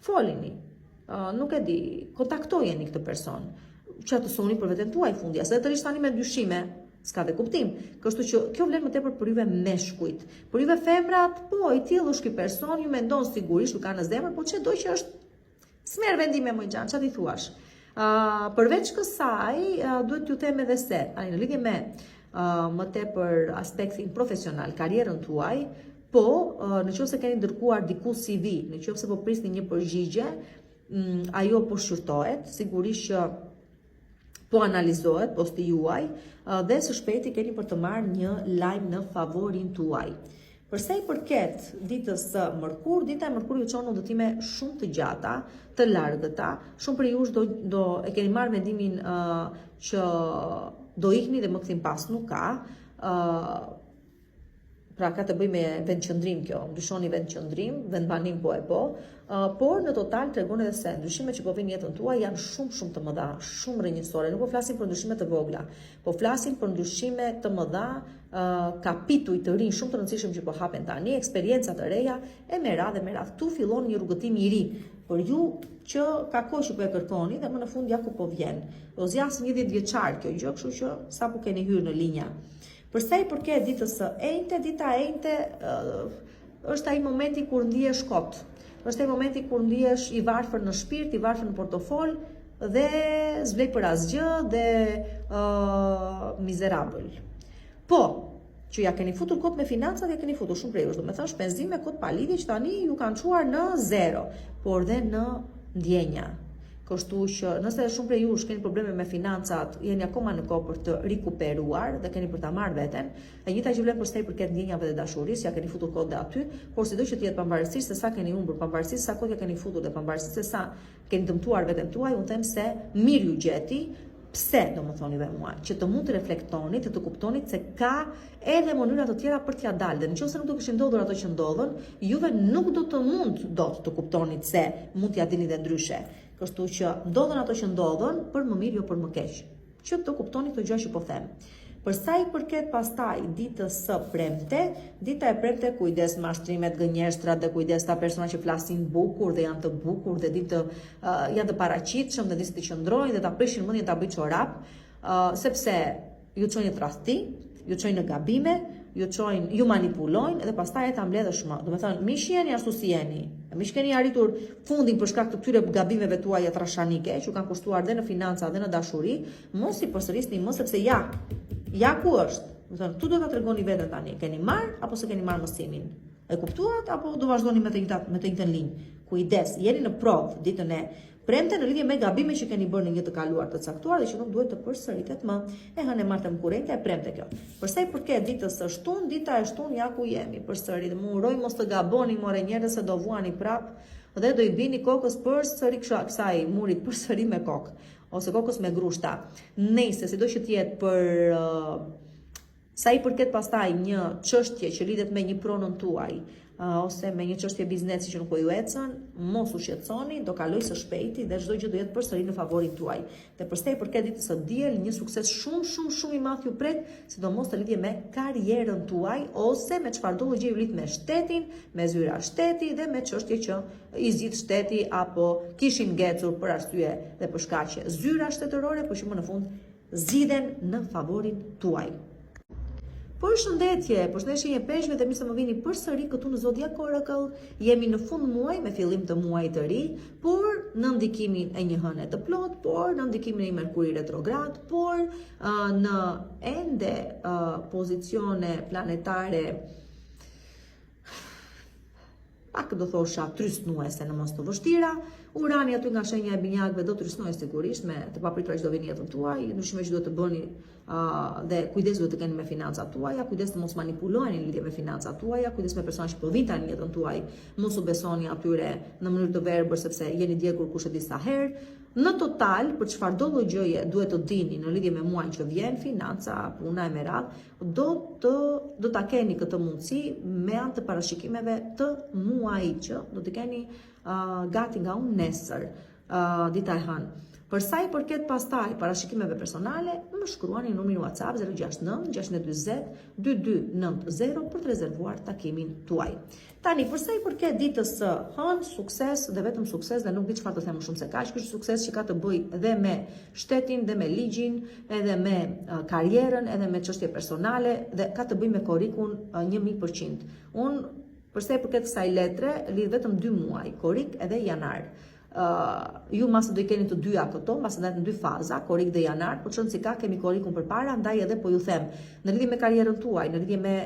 Folini. Nuk e di, kontaktojeni këtë person. Çatësoni për veten tuaj fundja, se tani tani me dyshime, s'ka dhe kuptim. Kështu që kjo vlen më tepër për juve meshkujt. Për juve femrat, po i tillë është ky person, ju mendon sigurisht, ju ka në zemër, po çdo që është s'merr vendime më gjan, çfarë i thuash? Përveç kësaj, duhet t'ju them edhe se, në lidhje me më tepër aspektin profesional, karrierën tuaj, po në qoftë se keni dërguar diku CV, në qoftë se po prisni një përgjigje, ajo po shqyrtohet, sigurisht që po analizohet posti juaj dhe së shpejti keni për të marrë një lajm në favorin tuaj. Përsa i përket ditës së mërkur, dita e mërkur ju çon në udhëtime shumë të gjata, të largëta, shumë për jush do e keni marrë mendimin që do ikni dhe më kthim pas nuk ka. Pra ka të bëj me vendqëndrim kjo, ndryshoni vendqëndrim, vendbanim po e po, por në total tregon edhe se ndryshimet që po vinë jetën tuaj janë shumë të mëdha, shumë rrënjësore. Nuk po flasim për ndryshime të vogla, po flasim për ndryshime të mëdha, kapituj të rinj shumë të rëndësishëm që po hapen tani, eksperienca të reja e me radhë. Ktu fillon një rrugëtim i ri për ju që ka kohë që po e kërkoni dhe më në fund ja ku po vjen. Do zjas një 10 vjeçar kjo gjë, kështu që sapo keni hyrë në linja. Për sa i përket ditës së enjte, dita e enjte është ai momenti kur ndihesh kot. Është ai momenti kur ndihesh i varfër në shpirt, i varfër në portofol dhe s'vlej për asgjë dhe mizerabël. Po, që ja keni futur kot me financat, ja keni futur shumë prej, do me thënë shpenzime kot pa lidhje që tani ju kanë çuar në zero, por dhe në ndjenja. Kështu që nëse shumë prej jush keni probleme me financat, jeni akoma në kohë për të rikuperuar dhe keni për ta marrë veten. E njëjta që vlen për sa i përket ndjenjave dhe dashurisë, ja keni futur kohë dhe aty, por sidoqë që të jetë pavarësisht se sa keni humbur, pavarësisht sa kohë ja keni futur dhe pavarësisht se sa keni dëmtuar veten tuaj, unë them se mirë ju gjeti. Pse, do më thoni dhe mua, që të mund të reflektonit, të kuptonit se ka edhe mënyra të tjera për t'ja dalë. Dhe nëse nuk do kishin ndodhur ato që ndodhen, juve nuk do të mund dot të kuptonit se mund t'ja dini dhe ndryshe. Kështu që ndodhen ato që ndodhen për më mirë jo për më keq. Që të kuptonit të gjë që po them. Për sa i përket pastaj ditës së premte, dita e premte kujdes mashtrimet, gënjeshtrat dhe kujdes ta persona që flasin bukur dhe janë të bukur dhe janë të paraqitshëm dhe disë të qëndrojnë dhe ta prishin mendjen ta bëjë çorap, sepse ju çojnë në tradhti, ju çojnë në gabime, ju manipulojnë dhe pastaj ta mbledhësh më. Do të thënë, mish jeni ashtu si jeni. Mish keni arritur fundin për shkak të këtyre gabimeve tuaja trashanike, që kanë kushtuar dhe në financa dhe në dashuri, mos i përsërisni më sepse ja ku është. Do të thënë, tu do ta tregoni veten tani, keni marr apo s'e keni marr mësimin? E kuptuat apo do vazhdoni me të njëjtën linjë? Kujdes, jeni në provë ditën e premte në lidhje me gabimet që keni bërë në një të kaluar të caktuar dhe që nuk duhet të përsëritet më. E hënë martëm kurrente e premte kjo. Për sa i përket ditës së shtunë, dita e shtunë ja ku jemi përsëri. Më uroj mos të gaboni more njerëz se do vuani prap dhe do i bini kokës përsëri kësaj murit përsëri me kokë ose kokës me grushta. Nëse sidoqë të jetë për sa i përket pastaj një çështje që lidhet me një pronën tuaj, ose me një çështje biznesi që nuk po ju ecën, mos u shqetësoni, do kaloj së shpejti dhe çdo gjë do jetë përsëri në favorin tuaj. Dhe përsa i përket ditës së diel, një sukses shumë i madh ju pret, sidomos të lidhje me karrierën tuaj ose me çfarëdo gjë ju lidh me shtetin, me zyra shteti dhe me çështje që i zgjidh shteti apo kishin ngecur për arsye dhe për shkaqe zyra shtetërore, por që më në fund zgjidhen në favorin tuaj. Përshëndetje e peshqve dhe mirë se më vini përsëri këtu në Zodiac Oracle. Jemi në fund muaj me fillim të muajit të ri, por në ndikimin e një hëne të plot, por në ndikimin e një Merkuri retrograd, por në ende pozicione planetare pak do thosha trysnuese në mos të vështira. Urani aty nga shenja e binjakëve do trysnojë sigurisht me të papritura që do vini jetën tuaj, ndryshime që duhet të bëni dhe kujdes duhet të keni me financat tuaja, kujdes të mos manipuloheni në lidhje me financat tuaja, kujdes me persona që po vinë tani në jetën tuaj, mos u besoni atyre në mënyrë të verbër sepse jeni djegur kush e di sa herë. Në total, për çfarë do lloj gjëje duhet të dini në lidhje me muajin që vjen, financa, puna e merat, do ta keni këtë mundësi me anë të parashikimeve të muajit që do të keni gati nga unë nesër, dita e hënë. Për sa i përket pastaj parashikimeve personale, më shkruani në numrin WhatsApp 069 620 2290 për të rezervuar takimin tuaj. Tani, për sa i përket ditës së hënë, sukses dhe vetëm sukses dhe nuk di çfarë të them më shumë se kaq, ky sukses që ka të bëjë dhe me shtetin, dhe me ligjin, edhe me karrierën, edhe me çështje personale dhe ka të bëjë me korikun 1000%. Unë për sa i përket kësaj letre, lidh vetëm 2 muaj, korik edhe janar. Ju masë do i keni të dyja këto, masë ndahet në 2 faza, korik dhe janar, por çon si ka kemi korikun përpara, ndaj edhe po ju them, në lidhje me karrierën tuaj, në lidhje me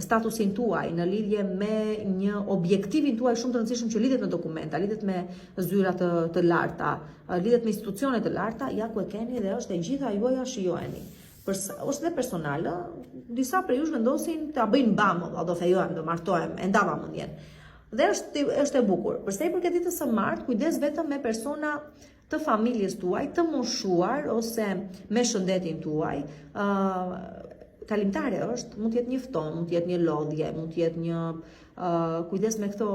statusin tuaj, në lidhje me një objektivin tuaj shumë të rëndësishëm që lidhet me dokumenta, lidhet me zyra të larta, lidhet me institucione të larta, ja ku e keni dhe është e gjitha juaja shijojeni. Është dhe personale, disa prej jush vendosin të bëjnë bamë, do fejojmë, do martohem, e ndava mendjen. Dhe është e bukur. Përsa i përket ditës së martë, kujdes vetëm me persona të familjes tuaj, të moshuar ose me shëndetin tuaj. Kalimtare është, mund të jetë një fton, mund të jetë një lodhje, mund të jetë një kujdes me këto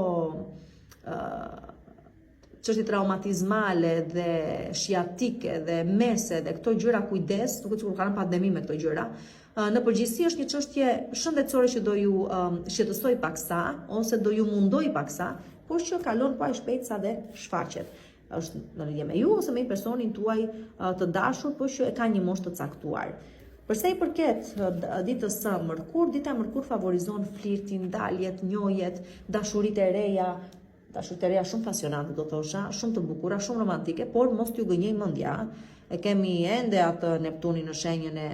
çështje traumatizmale dhe shiatike dhe mese dhe këto gjëra kujdes, duket sikur kanë pandemi me këto gjëra. Në përgjithësi është një çështje shëndetësore që do ju shqetësoj paksa ose do ju mundoj paksa, por që kalon pa shpejt sa dhe shfaqet. Është në lidhje me ju ose me personin tuaj të dashur, por që e ka një moshë të caktuar. Përsa i përket ditës së mërkur, dita e mërkur favorizon flirtin, daljet, njohjet, dashuritë e reja. Dashuritë e reja shumë pasionante do thosha, shumë të bukura, shumë romantike, por mos t'ju gënjej mendja. E kemi ende atë Neptunin në shenjën e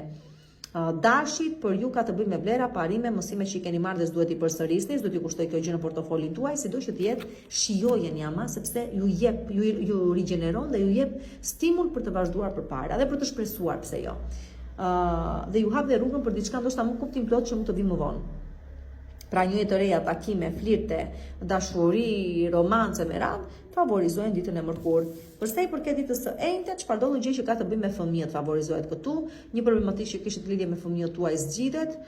dashit, për ju ka të bëjë me vlera, parime, mësime që i keni marrë dhe s'duhet i përsërisni, s'duhet i kushtoj kjo gjë në portofolin tuaj, sido që të jetë shijojeni ama, sepse ju rigjeneron dhe ju jep stimul për të vazhduar përpara dhe për të shpresuar, pse jo. Dhe ju hap dhe rrugën për diçka ndoshta më kuptim plot që mund të vi më vonë. Pra njohje të reja, takime, flirte, dashuri, romance me radhë, favorizojnë ditën e mërkur. Përsa i përket ditës së enjte, çfarë do gjë që ka të bëjë me fëmijët favorizohet këtu, një problematikë që kishit lidhje me fëmijët tuaj zgjidhet,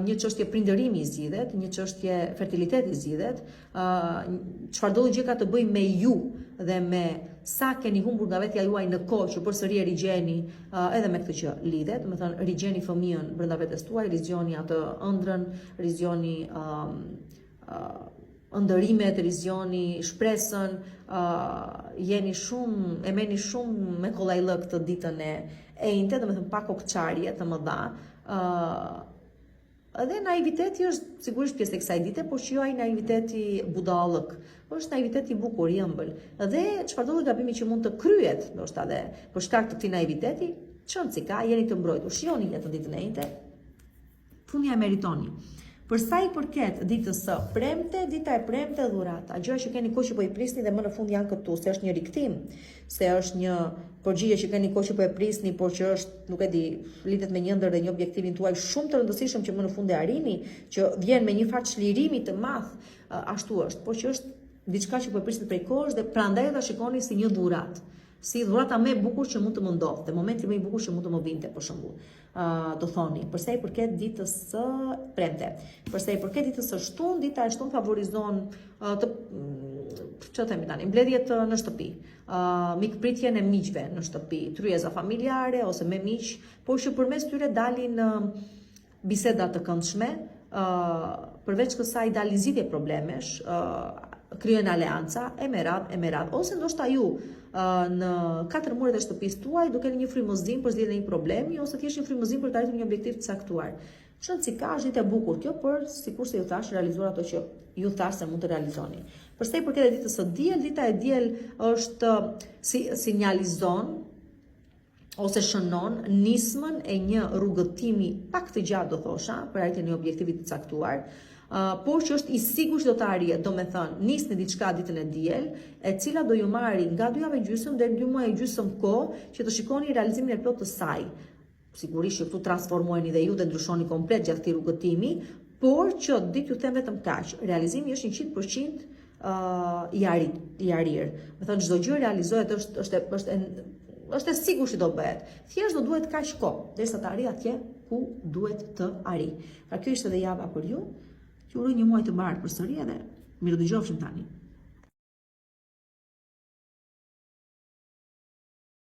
një çështje prindërimi zgjidhet, një çështje fertiliteti zgjidhet, çfarë do gjë ka të bëjë me ju dhe me sa keni humbur nga vetja juaj në kohë që përsëri e rigjeni edhe me këtë që lidhet, do të thënë rigjeni fëmijën brenda vetes tuaj, rigjoni atë ëndrrën, rigjoni ëndërimet, rigjoni shpresën, jeni shumë, e merrni shumë me kollajllëk këtë ditën e enjte, do të thënë pa kokçarje të mëdha. Edhe naiviteti është sigurisht pjesë e kësaj dite, por që jo ai naiviteti budallëk, është naiviteti i bukur, i ëmbël. Dhe çfarëdo lloj gabimi që mund të kryhet, ndoshta dhe për shkak të këtij naiviteti, çon si ka, jeni të mbrojtur. Shihoni jetën ditën e enjte, fundja e meritoni. Për sa i përket ditës së premte, dita e premte dhurata, gjëra që keni kohë që po i prisni dhe më në fund janë këtu, se është një rikthim, se është një përgjigje që keni kohë që po e prisni, por që është, nuk e di, lidhet me një ëndër dhe një objektivin tuaj shumë të rëndësishëm që më në fund e arrini, që vjen me një fat çlirimi të madh, ashtu është, por që është diçka që po e prisni prej kohësh dhe prandaj ta shikoni si një dhuratë. Si dhurata më e bukur që mund të më ndodhte, momenti më i bukur që mund të më vinte, për shembull. Do thoni, përsa i përket ditës së premte. Përsa i përket ditës së shtunë, dita e shtunë favorizon ç'o themi tani, mbledhjet në shtëpi, mikpritjen e miqve në shtëpi, tryeza familjare ose me miq, por që përmes tyre dalin biseda të këndshme, përveç kësaj dalin zgjidhje problemesh, kryen aleanca e me radhë, ose ndoshta ju në 4 muret e shtëpisë tuaj, duke një frymëzim për zgjidhjen e një problemi ose thjesht një frymëzim për të arritur një objektiv të caktuar. Shënë si ka është ditë e bukur kjo, për sikur se ju thash realizuar ato që ju thash se mund të realizoni. Përsa i përket ditës së diel, dita e diel është sinjalizon ose shënon nismën e një rrugëtimi pak të gjatë, do thosha, për arritjen e një objektivi të caktuar. Por që është i sigurt që do të arrihet, do me thënë, nisni diçka ditën e diel, e cila do ju marri nga 2 javë gjysmë deri 2 muaj e gjysmë kohë që të shikoni realizimin e plotë të saj. Sigurisht që këtu transformoheni dhe ju dhe ndryshoni komplet gjatë këtij rrugëtimi, por që ditë ju them vetëm kaq, realizimi është 100% i arir. Me thënë çdo gjë realizohet është e sigurt që do bëhet. Thjesht do duhet kaq kohë derisa të arrijë atje ku duhet të arrijë. Pra kjo ishte edhe java për ju. Ju uroj një muaj të mbarë përsëri edhe mirë dëgjofshim tani.